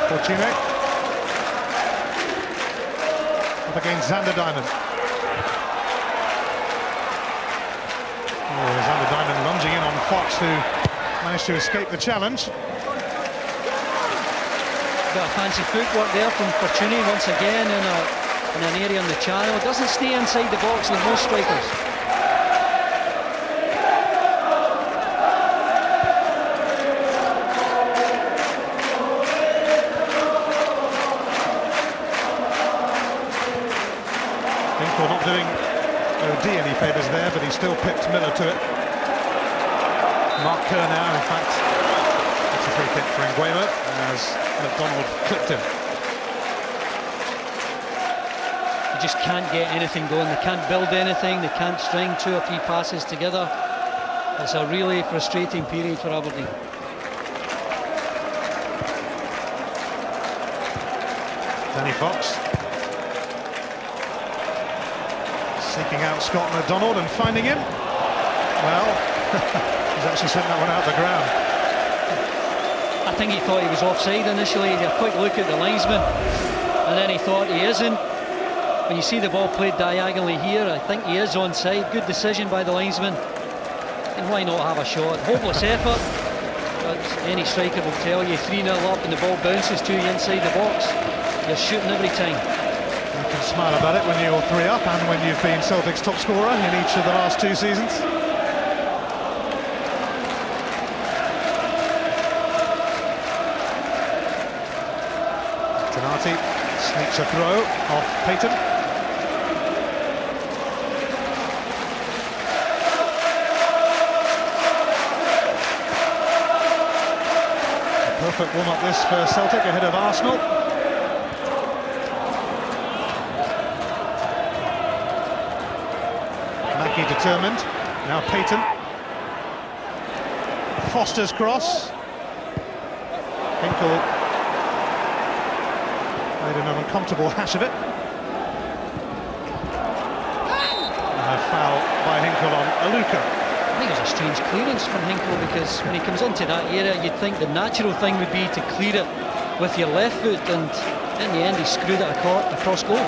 Fortune. Up against Xander Diamond. Oh, Xander Fox, who managed to escape the challenge. Bit of fancy footwork there from Fortuny once again in an area on the channel. Doesn't stay inside the box like most strikers. Hinkle not doing OD any favours there, but he still pipped Miller to it. Mark Kerr now, in fact, it's a free kick for Nguema as McDonald clipped him. They just can't get anything going. They can't build anything. They can't string 2 or 3 passes together. It's a really frustrating period for Aberdeen. Danny Fox seeking out Scott McDonald and finding him. Well, he's actually sent that one out the ground. I think he thought he was offside initially. He had a quick look at the linesman and then he thought he isn't. When you see the ball played diagonally here, I think he is onside. Good decision by the linesman. And why not have a shot? Hopeless effort, but any striker will tell you 3-0 up and the ball bounces to you inside the box. You're shooting every time. You can smile about it when you're 3 up and when you've been Celtic's top scorer in each of the last 2 seasons. Donati sneaks a throw off Payton. A perfect warm-up this for Celtic ahead of Arsenal. Mackie determined. Now Payton. Foster's cross. Hinkle made an uncomfortable hash of it. And a foul by Hinkle on Aluko. I think it was a strange clearance from Hinkle because when he comes into that area you'd think the natural thing would be to clear it with your left foot, and in the end he screwed it across goal.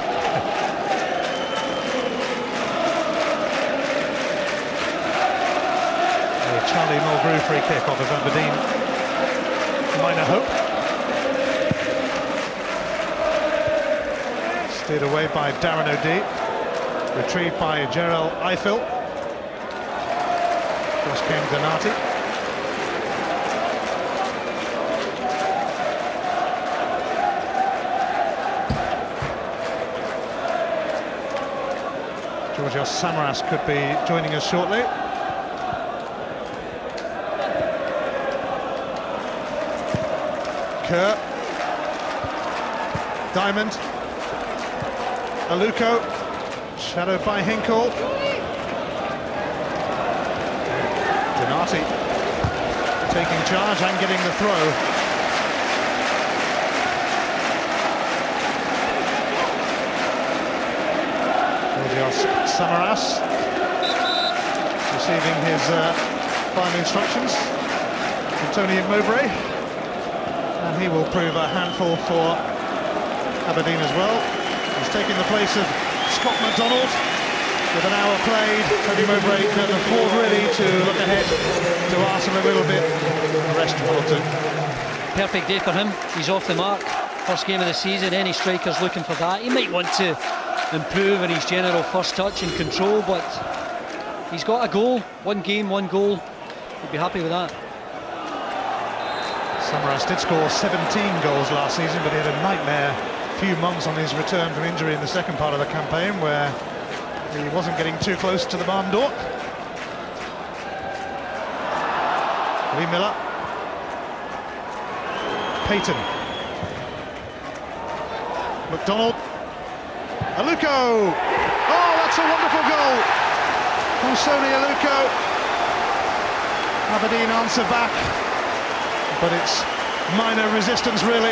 Charlie Mulgrew free kick off of Aberdeen. Minor hope. Steered away by Darren O'D. Retrieved by Gerald Eiffel. Cross came Donati. Georgios Samaras could be joining us shortly. Kerr, Diamond, Aluko, shadowed by Hinkle. Donati taking charge and getting the throw. Georgios Samaras receiving his final instructions from Tony Mowbray. And he will prove a handful for Aberdeen as well. He's taking the place of Scott McDonald. With an hour played, Tony Mowbray can afford really to look ahead to Arsenal a little bit. The rest will do. Perfect day for him. He's off the mark. First game of the season. Any striker's looking for that. He might want to improve in his general first touch and control, but he's got a goal. 1 game, 1 goal. He'd be happy with that. Samaras did score 17 goals last season, but he had a nightmare few months on his return from injury in the second part of the campaign, where he wasn't getting too close to the barn door. Lee Miller. Payton. McDonald. Aluko! Oh, that's a wonderful goal from Sony Aluko. Aberdeen answer back. But it's minor resistance, really.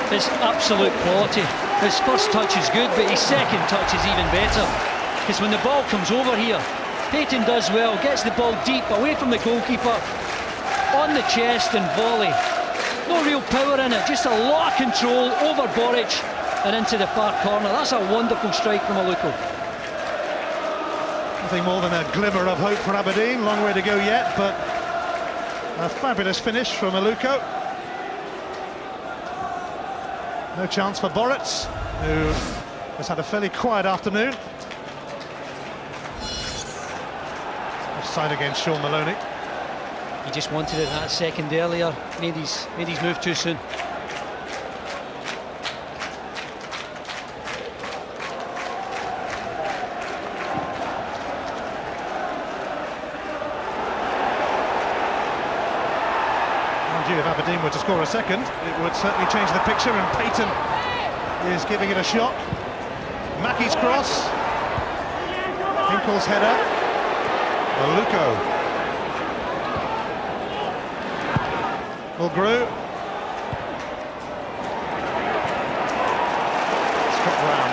It's absolute quality. His first touch is good, but his second touch is even better. Because when the ball comes over here, Payton does well, gets the ball deep, away from the goalkeeper, on the chest and volley. No real power in it, just a lot of control over Boric and into the far corner. That's a wonderful strike from Aluko. Nothing more than a glimmer of hope for Aberdeen. Long way to go yet, but a fabulous finish from Aluko. No chance for Boritz, who has had a fairly quiet afternoon. Offside against Sean Maloney. He just wanted it that second earlier. Made his move too soon. If Aberdeen were to score a second, it would certainly change the picture, and Payton is giving it a shot. Mackey's cross, Hinkle's header, Aluko, Mulgrew, Scott Brown,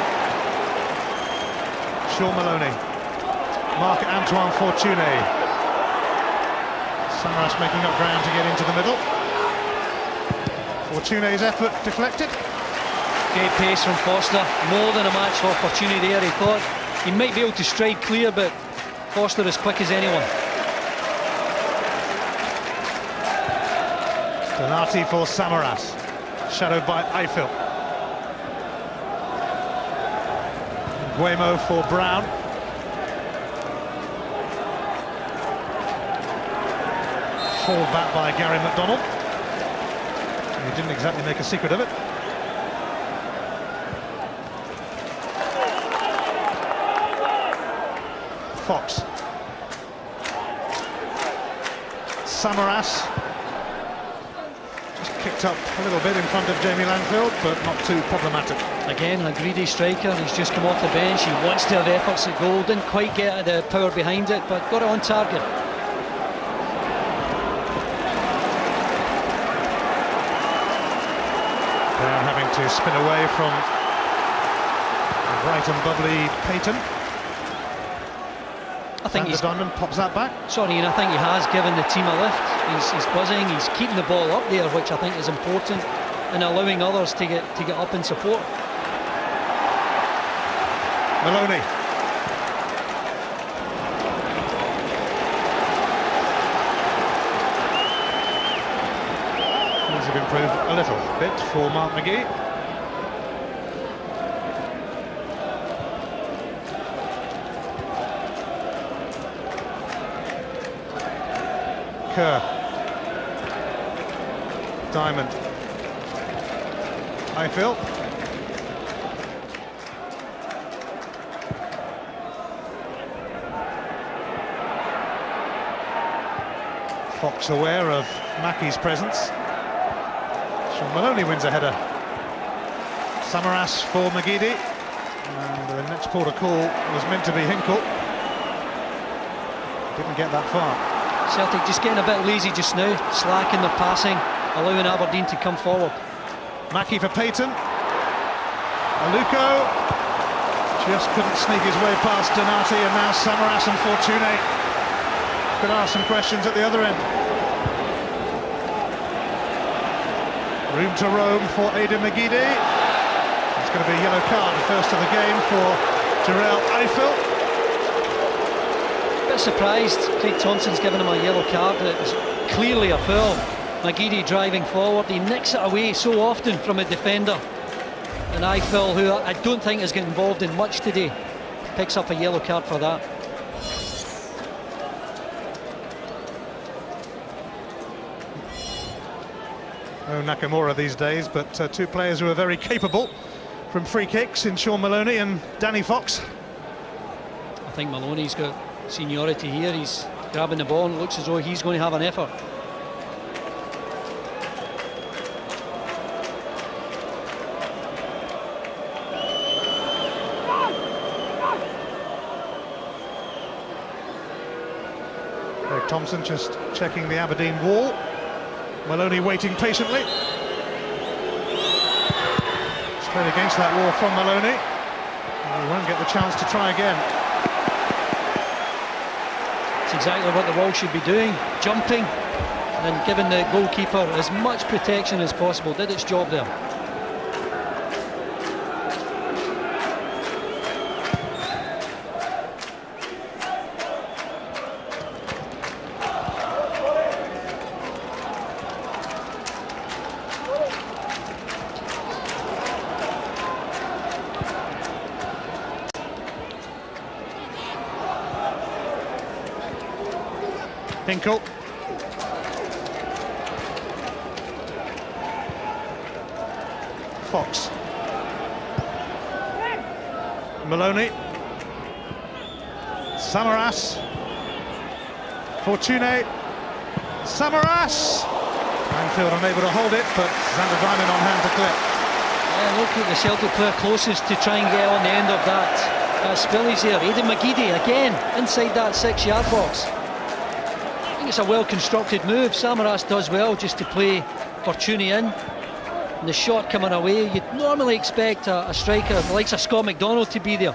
Sean Maloney, Marc-Antoine Fortuné, Samaras making up ground to get into the middle. Fortuné's effort deflected. Great pace from Foster, more than a match for Fortuné there. He thought he might be able to stride clear, but Foster as quick as anyone. Donati for Samaras, shadowed by Eiffel. Guemo for Brown. Hauled back by Gary McDonald. He didn't exactly make a secret of it. Fox. Samaras. Just kicked up a little bit in front of Jamie Landfield, but not too problematic. Again, a greedy striker. He's just come off the bench. He wants to have efforts at goal. Didn't quite get the power behind it, but got it on target. Having to spin away from bright and bubbly Payton. I think he's Diamond pops that back. Sorry, and I think he has given the team a lift. He's buzzing. He's keeping the ball up there, which I think is important, and allowing others to get up and support. Maloney. Things have improved a little bit for Mark McGee. Kerr. Diamond. Eiffel. Fox aware of Mackey's presence. Sean Maloney wins a header. Samaras for McGeady. And the next port of call was meant to be Hinkle. Didn't get that far. Celtic just getting a bit lazy just now, slacking their passing, allowing Aberdeen to come forward. Mackey for Payton. Aluko just couldn't sneak his way past Donati, and now Samaras and Fortuné could ask some questions at the other end. Room to roam for Aidan McGeady. It's going to be a yellow card, the first of the game for Jarrell Eiffel. Bit surprised Craig Thompson's given him a yellow card. It was clearly a foul. McGeady driving forward, he nicks it away so often from a defender. And Eiffel, who I don't think is getting involved in much today, picks up a yellow card for that. No Nakamura these days, but two players who are very capable from free kicks in Sean Maloney and Danny Fox. I think Maloney's got seniority here. He's grabbing the ball and looks as though he's going to have an effort. Craig Thompson just checking the Aberdeen wall. Maloney waiting patiently. Straight against that wall from Maloney. And he won't get the chance to try again. It's exactly what the wall should be doing, jumping and giving the goalkeeper as much protection as possible. Did its job there. Hinkle. Fox. Maloney. Samaras. Fortune. Samaras. Anfield unable to hold it, but Xander Diamond on hand to clip. Yeah, look at the Celtic player closest to try and get on the end of that spillage there. Aidan McGeady again inside that 6-yard box. I think it's a well constructed move. Samaras does well just to play Fortune in. And the shot coming away, you'd normally expect a striker the likes of Scott McDonald to be there.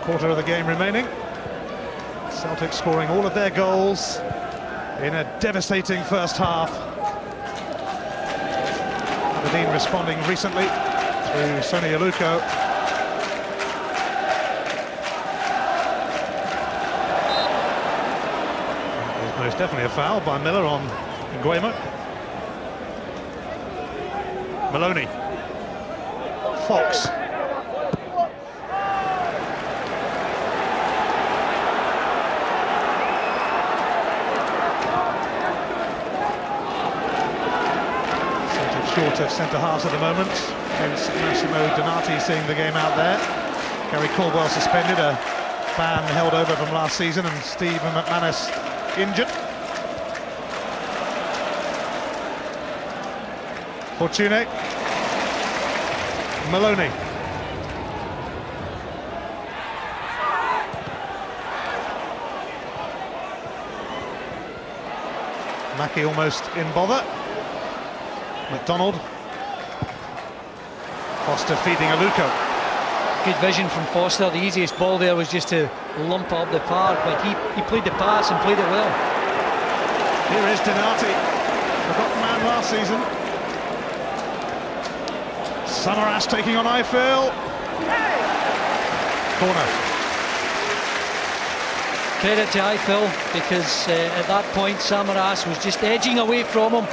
Quarter of the game remaining. Celtic scoring all of their goals in a devastating first half. Aberdeen responding recently through Sonny Aluko. There's most definitely a foul by Miller on Nguema. Maloney. Fox. Short of centre-halves at the moment, hence Massimo Donati seeing the game out there. Gary Caldwell suspended, a ban held over from last season, and Stephen McManus injured. Fortune. Maloney. Mackie almost in bother. McDonald. Foster feeding Aluko. Good vision from Foster. The easiest ball there was just to lump it up the park, but he played the pass and played it well. Here is Donati, forgotten man last season. Samaras taking on Eiffel. Corner. Credit to Eiffel, because at that point Samaras was just edging away from him,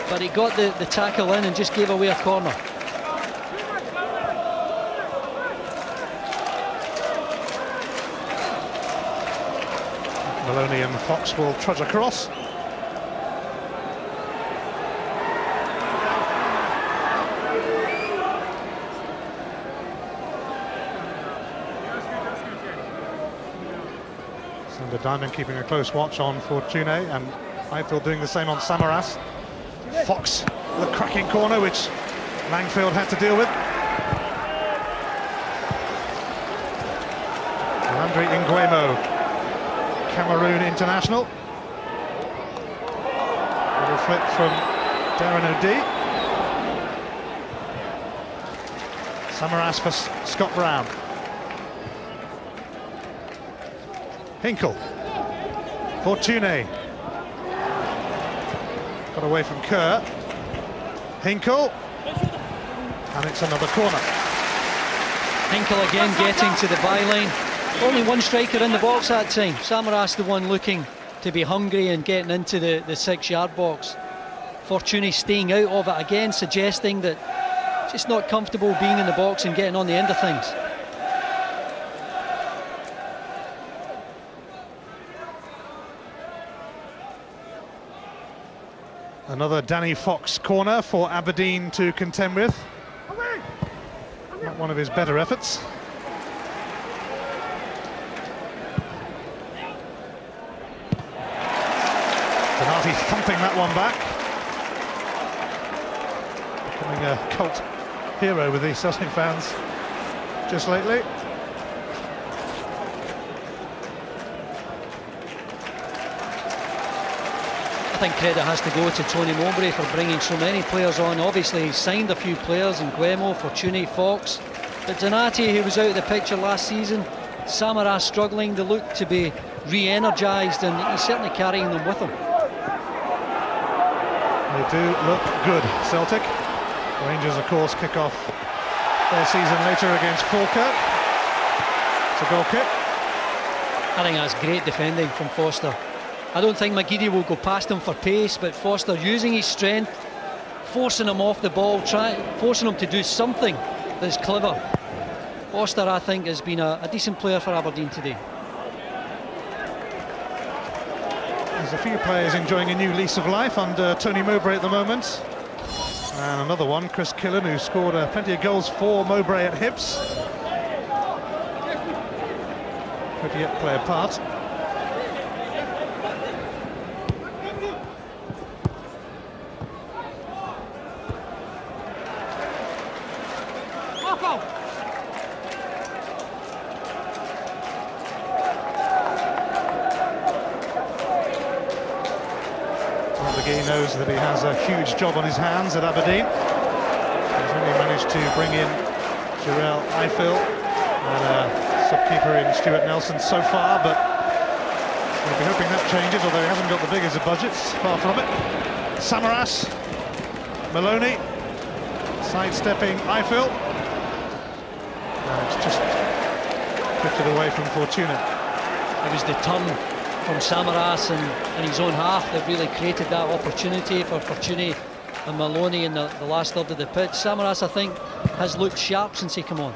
but he got the tackle in and just gave away a corner. Maloney and Fox will trudge across. Xander Diamond keeping a close watch on Fortune, and Eiffel doing the same on Samaras. Fox, the cracking corner which Langfield had to deal with. Landry Nguemo, Cameroon international. Little flip from Darren O'Dea. Samaras for Scott Brown. Hinkle. Fortune. Got away from Kerr. Hinkle. And it's another corner. Hinkle again getting to the byline. Only one striker in the box that time. Samaras the one looking to be hungry and getting into the 6-yard box. Fortune staying out of it again, suggesting that just not comfortable being in the box and getting on the end of things. Another Danny Fox corner for Aberdeen to contend with. Not one of his better efforts. Donati thumping that one back. Becoming a cult hero with these Celtic fans just lately. I think credit has to go to Tony Mowbray for bringing so many players on. Obviously he's signed a few players in Nguemo, Fortune, Fox, but Donati, who was out of the picture last season, Samaras struggling, they look to be re-energised, and he's certainly carrying them with him. They do look good, Celtic. Rangers of course kick off their season later against Falkirk. It's a goal kick. I think that's great defending from Foster. I don't think McGeady will go past him for pace, but Foster using his strength, forcing him off the ball, forcing him to do something that's clever. Foster, I think, has been a decent player for Aberdeen today. There's a few players enjoying a new lease of life under Tony Mowbray at the moment. And another one, Chris Killen, who scored plenty of goals for Mowbray at Hibs. Could yet play a part. He knows that he has a huge job on his hands at Aberdeen. He's only managed to bring in Jarell Eiffel and a sub-keeper in Stuart Nelson so far, but we'll be hoping that changes, although he hasn't got the biggest of budgets, far from it. Samaras, Maloney, sidestepping Eiffel. And it's just drifted away from Fortuna. It was the turn from Samaras in his own half that really created that opportunity for Fortuny and Maloney in the last third of the pitch. Samaras, I think, has looked sharp since he came on.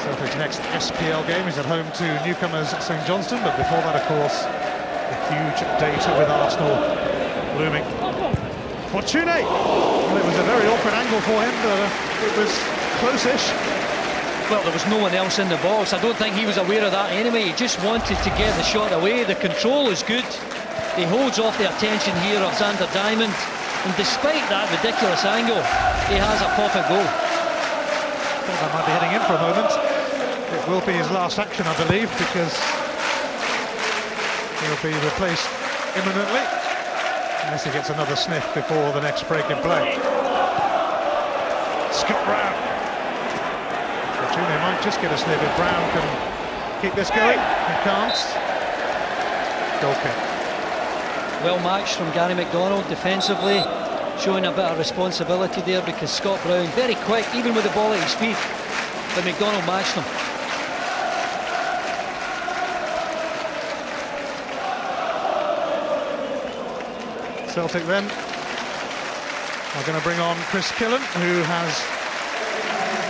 Celtic's next SPL game is at home to newcomers St Johnstone, but before that, of course, a huge date with Arsenal looming. Fortuny! Well, it was a very awkward angle for him, but it was close-ish. Well, there was no one else in the box. I don't think he was aware of that anyway. He just wanted to get the shot away. The control is good. He holds off the attention here of Xander Diamond, and despite that ridiculous angle, he has a perfect goal. Thought that might be heading in for a moment. It will be his last action, I believe, because he'll be replaced imminently. Unless he gets another sniff before the next break in play. Scott Brown. Fortuna might just get a sniff if Brown can keep this going. He can't. Goal kick. Well matched from Gary McDonald defensively, showing a bit of responsibility there, because Scott Brown, very quick, even with the ball at his feet, but McDonald matched him. Celtic then are going to bring on Chris Killen, who has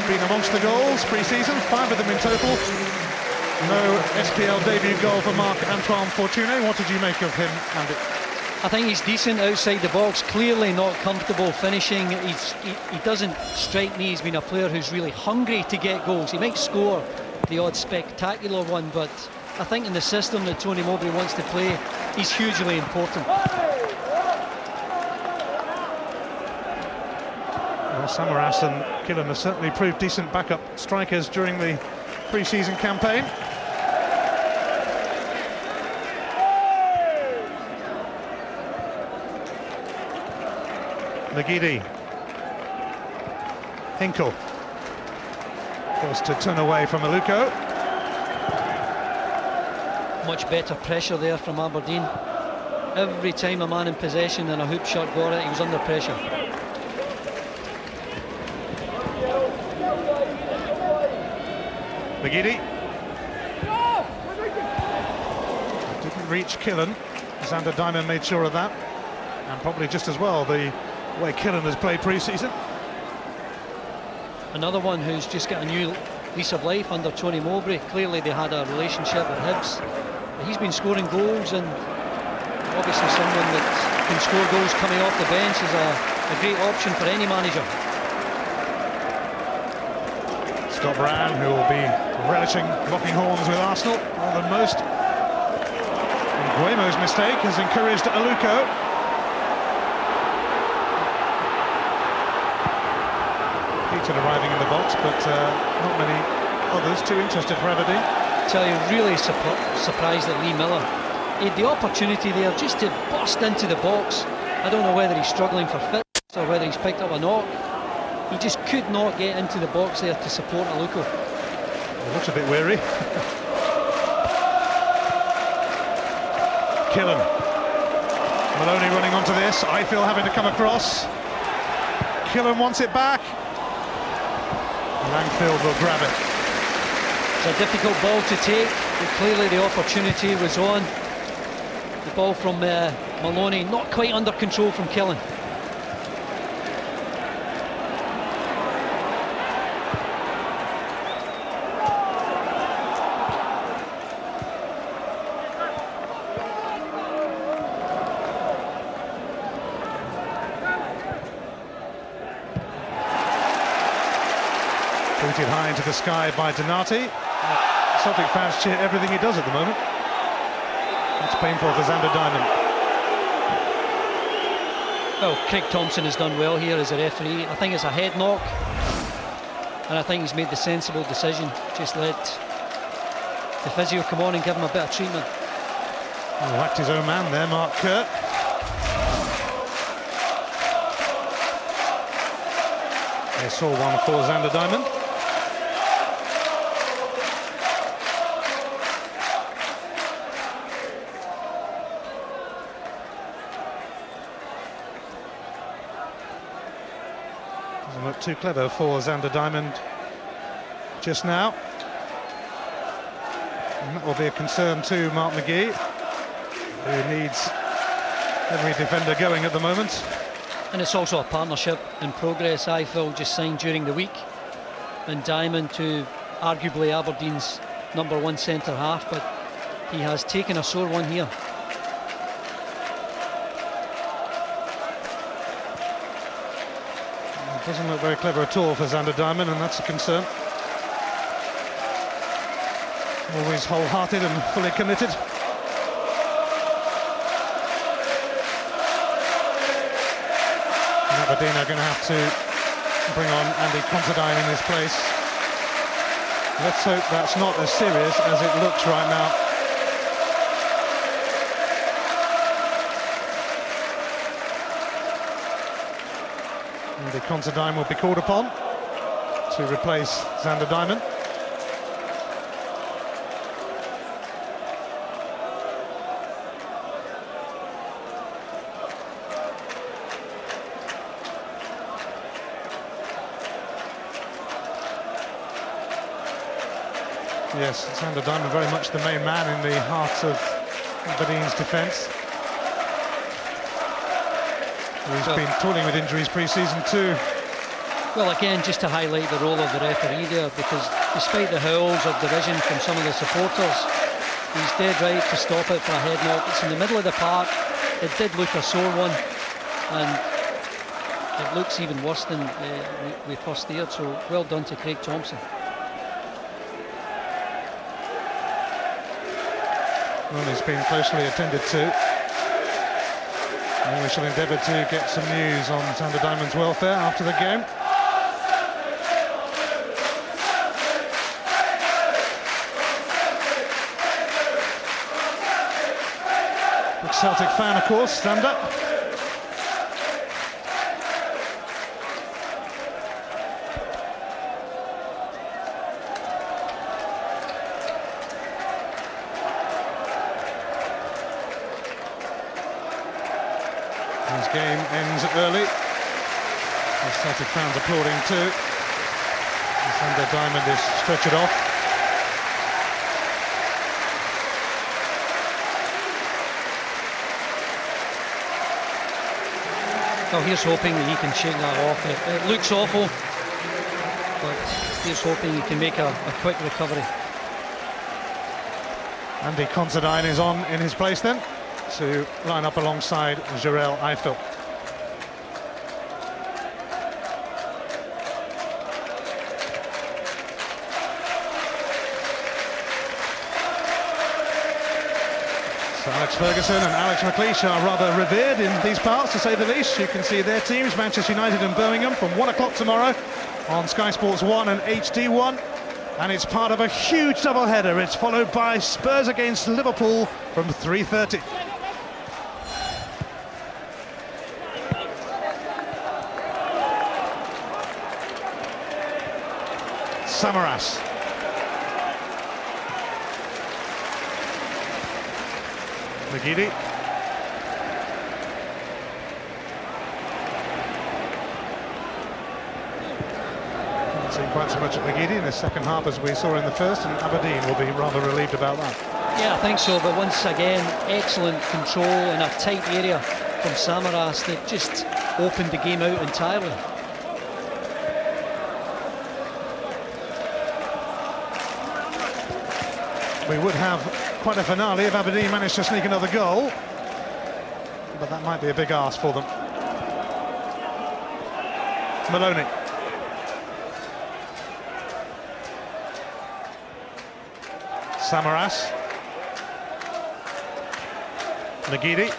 been amongst the goals pre-season, 5 of them in total. No SPL debut goal for Marc-Antoine Fortuny. What did you make of him, Andy? I think he's decent outside the box, clearly not comfortable finishing. He doesn't strike me. He's been a player who's really hungry to get goals. He might score the odd spectacular one, but I think in the system that Tony Mowbray wants to play, he's hugely important. Samaras and Killen have certainly proved decent backup strikers during the pre-season campaign. McGeady. Hinkle. Forced to turn away from Aluko. Much better pressure there from Aberdeen. Every time a man in possession and a hoop shot got it, he was under pressure. McGeady. Didn't reach Killen. Xander Diamond made sure of that. And probably just as well the way Killen has played pre-season. Another one who's just got a new lease of life under Tony Mowbray. Clearly they had a relationship with Hibs. He's been scoring goals, and obviously someone that can score goals coming off the bench is a great option for any manager. Scott Brown, who will be relishing locking horns with Arsenal more than most. And Guemo's mistake has encouraged Aluko. Peter arriving in the box, but not many others too interested for Aberdeen. I tell you, really surprised that Lee Miller had the opportunity there just to bust into the box. I don't know whether he's struggling for fitness or whether he's picked up a knock. He just could not get into the box there to support Aluko. He looks a bit weary. Killen. Maloney running onto this, Eiffel having to come across. Killen wants it back. Langfield will grab it. It's a difficult ball to take, but clearly the opportunity was on. The ball from Maloney, not quite under control from Killen. Booted high into the sky by Donati. Celtic fans cheer everything he does at the moment. That's painful for Xander Diamond. Well, Craig Thompson has done well here as a referee. I think it's a head knock, and I think he's made the sensible decision. Just let the physio come on and give him a bit of treatment. He whacked his own man there, Mark Kurt. They saw one for Xander Diamond. Doesn't look too clever for Xander Diamond just now. And that will be a concern to Mark McGee, who needs every defender going at the moment. And it's also a partnership in progress. Eiffel just signed during the week, and Diamond, to arguably Aberdeen's #1 centre half, but he has taken a sore one here. It doesn't look very clever at all for Xander Diamond, and that's a concern. Always wholehearted and fully committed. Aberdeen are going to have to bring on Andy Considine in his place. Let's hope that's not as serious as it looks right now. Andy Considine will be called upon to replace Xander Diamond. Yes, Xander Diamond very much the main man in the heart of Aberdeen's defence. He's been toiling with injuries pre-season too. Well, again, just to highlight the role of the referee there, because despite the howls of derision from some of the supporters, he's dead right to stop it for a head knock. It's in the middle of the park. It did look a sore one, and it looks even worse than we first feared, so well done to Craig Thompson. Well, he's been closely attended to. And we shall endeavour to get some news on Xander Diamond's welfare after the game. Big Celtic fan, of course, Xander. His game ends early. The Celtic fans applauding too. Xander Diamond is stretchered off. Well, here's hoping that he can shake that off. It looks awful, but here's hoping he can make a quick recovery. Andy Considine is on in his place then, to line up alongside Jarell Eiffel. So Alex Ferguson and Alex McLeish are rather revered in these parts, to say the least. You can see their teams, Manchester United and Birmingham, from 1 o'clock tomorrow on Sky Sports 1 and HD1. And it's part of a huge doubleheader. It's followed by Spurs against Liverpool from 3:30. Samaras. McGeady. seen quite so much of McGeady in the second half as we saw in the first, and Aberdeen will be rather relieved about that. Yeah, I think so, but once again, excellent control in a tight area from Samaras that just opened the game out entirely. We would have quite a finale if Aberdeen managed to sneak another goal, but that might be a big ask for them. Maloney. Samaras. McGeady.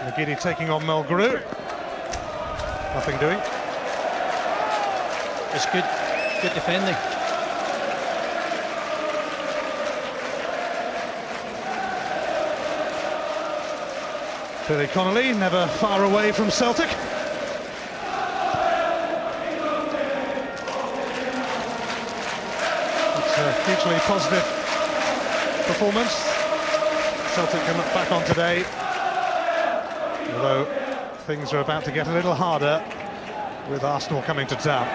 McGeady taking on Mulgrew. Nothing doing. It's good defending. Billy Connolly, never far away from Celtic. It's a hugely positive performance. Celtic can look back on today, although things are about to get a little harder with Arsenal coming to town.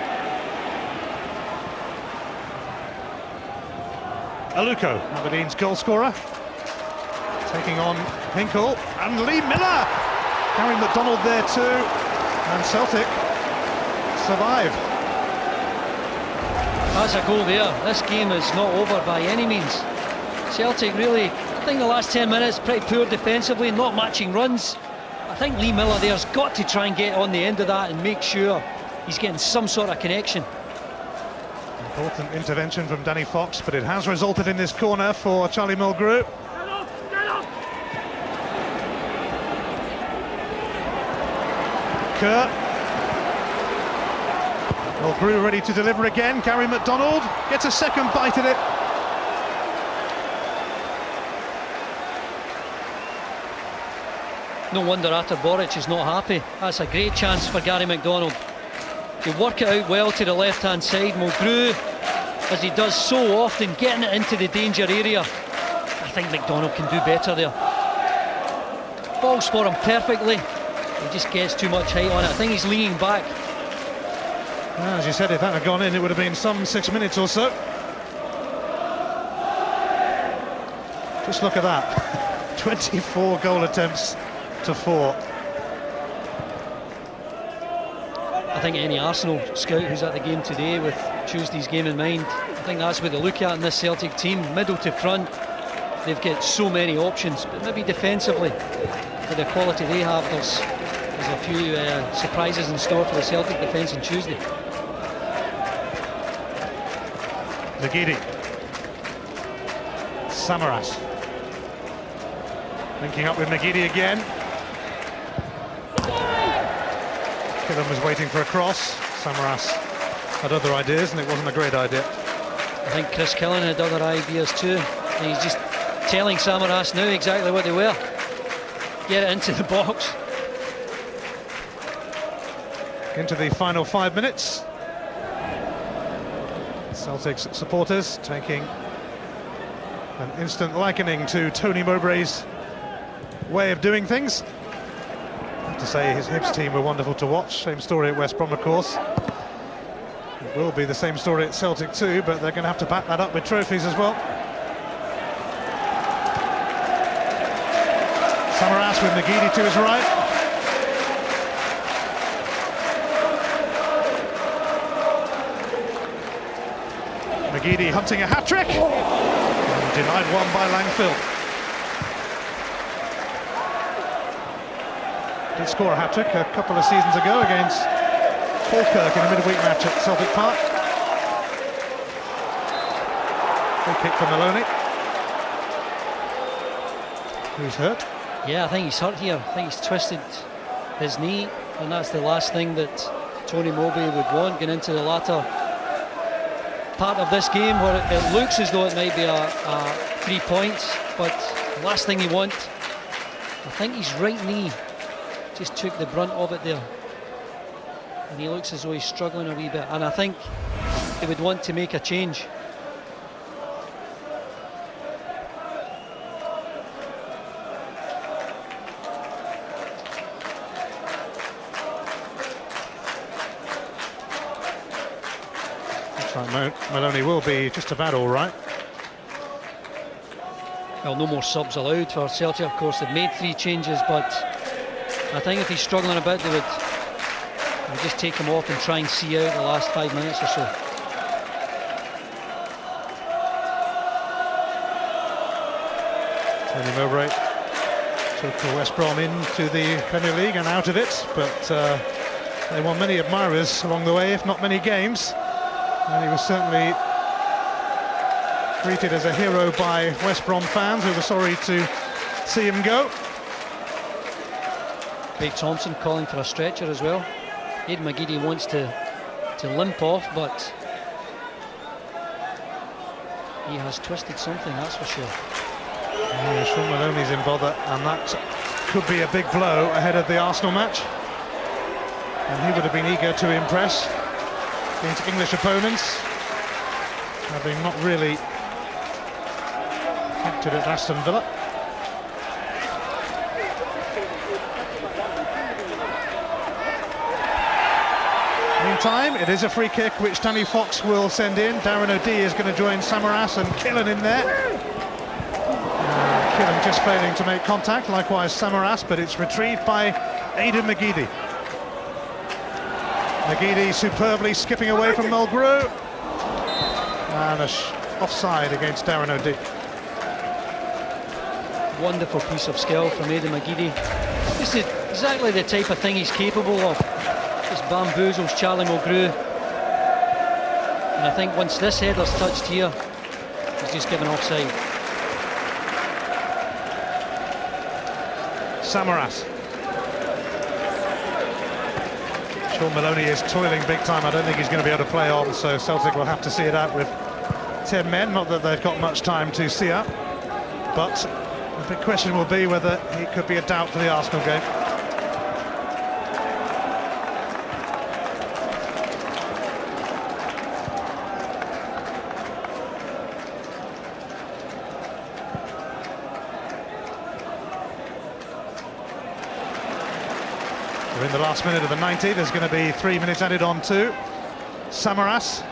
Aluko, Aberdeen's goal scorer, taking on Hinkle and Lee Miller. Gary McDonald there too, and Celtic survive. That's a goal there. This game is not over by any means. Celtic really, I think the last 10 minutes, pretty poor defensively, not matching runs. I think Lee Miller there's got to try and get on the end of that and make sure he's getting some sort of connection. Important intervention from Danny Fox, but it has resulted in this corner for Charlie Mulgrew. Kerr. Mulgrew ready to deliver again. Gary McDonald gets a second bite at it. No wonder Artur Boric is not happy. That's a great chance for Gary McDonald. You work it out well to the left-hand side. Mulgrew, as he does so often, getting it into the danger area. I think McDonald can do better there. Falls for him perfectly. He just gets too much height on it. I think he's leaning back. Well, as you said, if that had gone in, it would have been some 6 minutes or so. Just look at that. 24 goal attempts to 4. I think any Arsenal scout who's at the game today with Tuesday's game in mind, I think that's what they look at in this Celtic team, middle to front. They've got so many options, but maybe defensively, for the quality they have, there's a few surprises in store for the Celtic defence on Tuesday. McGeady. Samaras. Linking up with McGeady again. Killam was waiting for a cross. Samaras had other ideas and it wasn't a great idea. I think Chris Killen had other ideas too. And he's just telling Samaras now exactly what they were. Get it into the box. Into the final 5 minutes. Celtic's supporters taking an instant likening to Tony Mowbray's way of doing things. I have to say his Hibs team were wonderful to watch. Same story at West Brom, of course. It will be the same story at Celtic too, but they're going to have to back that up with trophies as well. Samaras with McGeady to his right. McGeady hunting a hat-trick. Denied one by Langfield. Did score a hat-trick a couple of seasons ago against Falkirk in a midweek match at Celtic Park. Free kick for Maloney. Who's hurt? Yeah, I think he's hurt here. I think he's twisted his knee, and that's the last thing that Tony Mowbray would want getting into the latter part of this game, where it looks as though it might be a 3 points, but the last thing he wants, I think his right knee just took the brunt of it there, and he looks as though he's struggling a wee bit, and I think he would want to make a change. Looks like Maloney will be just about all right. Well, no more subs allowed for Celtic, of course. They've made 3 changes, but I think if he's struggling a bit, they would just take him off and try and see out the last 5 minutes or so. Tony Mowbray took West Brom into the Premier League and out of it, but they won many admirers along the way, if not many games. And he was certainly treated as a hero by West Brom fans who were sorry to see him go. Craig Thompson calling for a stretcher as well. Aidan McGeady wants to limp off, but he has twisted something, that's for sure. Yeah, Sean Maloney's in bother, and that could be a big blow ahead of the Arsenal match. And he would have been eager to impress against English opponents, having not really acted at Aston Villa. Meantime, it is a free kick which Danny Fox will send in. Darren O'Dea is going to join Samaras and Killen in there. Killen just failing to make contact, likewise Samaras, but it's retrieved by Aidan McGeady. McGeady superbly skipping away from Mulgrew. And offside against Darren O'Dea. Wonderful piece of skill from Aidan McGeady. This is exactly the type of thing he's capable of. Just bamboozles Charlie Mulgrew. And I think once this header's touched here, he's just given offside. Samaras. Sean Maloney is toiling big time. I don't think he's going to be able to play on, so Celtic will have to see it out with 10 men. Not that they've got much time to see up, but the big question will be whether he could be a doubt for the Arsenal game. In the last minute of the 90, there's going to be 3 minutes added on to Samaras.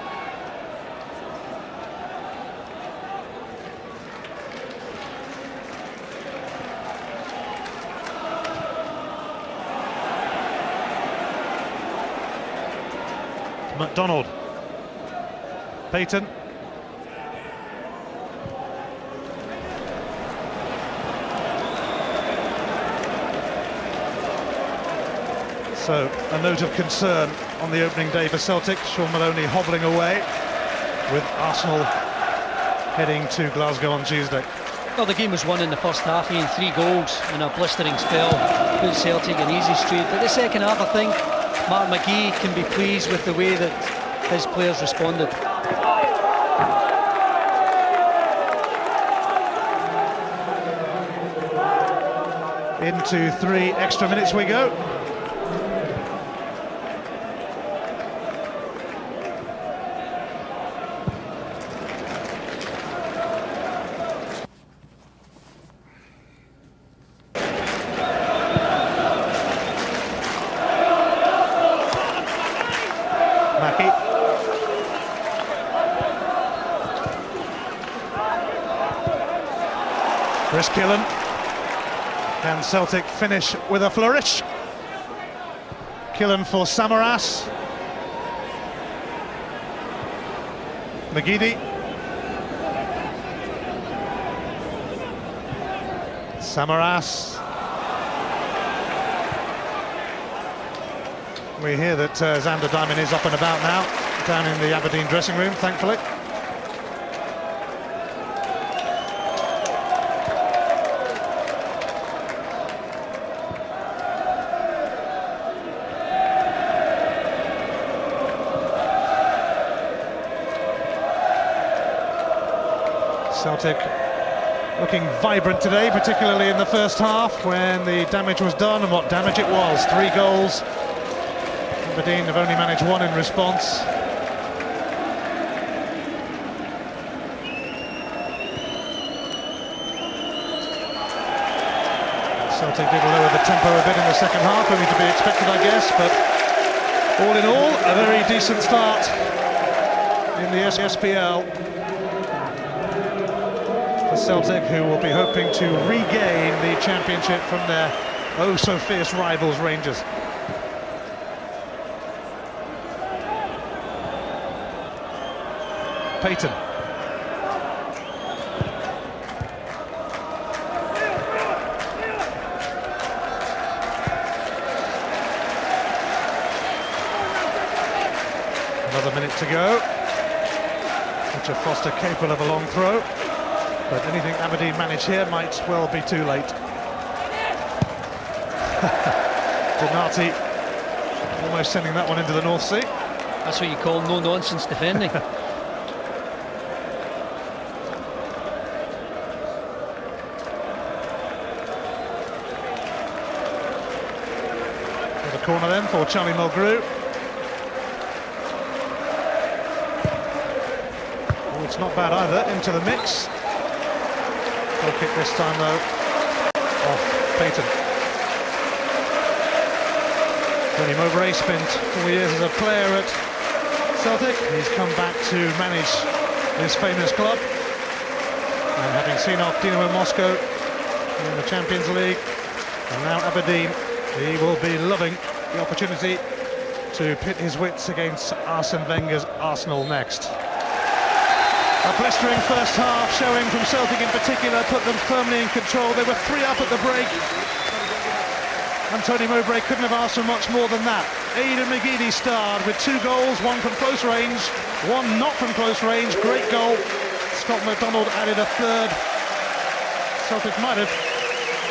McDonald. Payton. So a note of concern on the opening day for Celtic. Sean Maloney hobbling away with Arsenal heading to Glasgow on Tuesday. Well, the game was won in the first half. He had 3 goals in a blistering spell, put Celtic in easy street. But the second half, I think Mark McGee can be pleased with the way that his players responded. Into 3 extra minutes we go. Chris Killen. Can Celtic finish with a flourish? Killen for Samaras. McGeady. Samaras. We hear that Xander Diamond is up and about now, down in the Aberdeen dressing room, thankfully. Celtic looking vibrant today, particularly in the first half when the damage was done, and what damage it was. 3 goals. Aberdeen have only managed 1 in response. Celtic did lower the tempo a bit in the second half, only to be expected, I guess, but all in all, a very decent start in the SPL for Celtic, who will be hoping to regain the championship from their oh-so-fierce rivals Rangers. Payton. Another minute to go. Richard Foster capable of a long throw, but anything Aberdeen manage here might well be too late. Donati almost sending that one into the North Sea. That's what you call no-nonsense defending. The corner then for Charlie Mulgrew. Oh, it's not bad either, into the mix. Goal kick this time though, off Payton. Tony Mowbray spent 4 years as a player at Celtic. He's come back to manage this famous club. And having seen off Dynamo Moscow in the Champions League, and now Aberdeen, he will be loving the opportunity to pit his wits against Arsene Wenger's Arsenal next. A blistering first half showing from Celtic in particular put them firmly in control. They were 3 up at the break, and Tony Mowbray couldn't have asked for much more than that. Aidan McGeady starred with 2 goals, 1 from close range, 1 not from close range. Great goal. Scott McDonald added a third. Celtic might have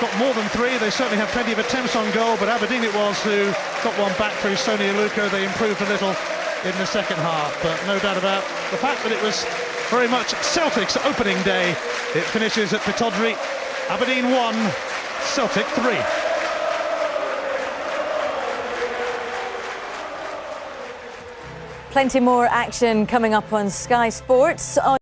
got more than 3. They certainly had plenty of attempts on goal, but Aberdeen it was who got one back through Sonny Aluko. They improved a little in the second half, but no doubt about the fact that it was very much Celtic's opening day. It finishes at Pittodrie. Aberdeen 1, Celtic 3. Plenty more action coming up on Sky Sports.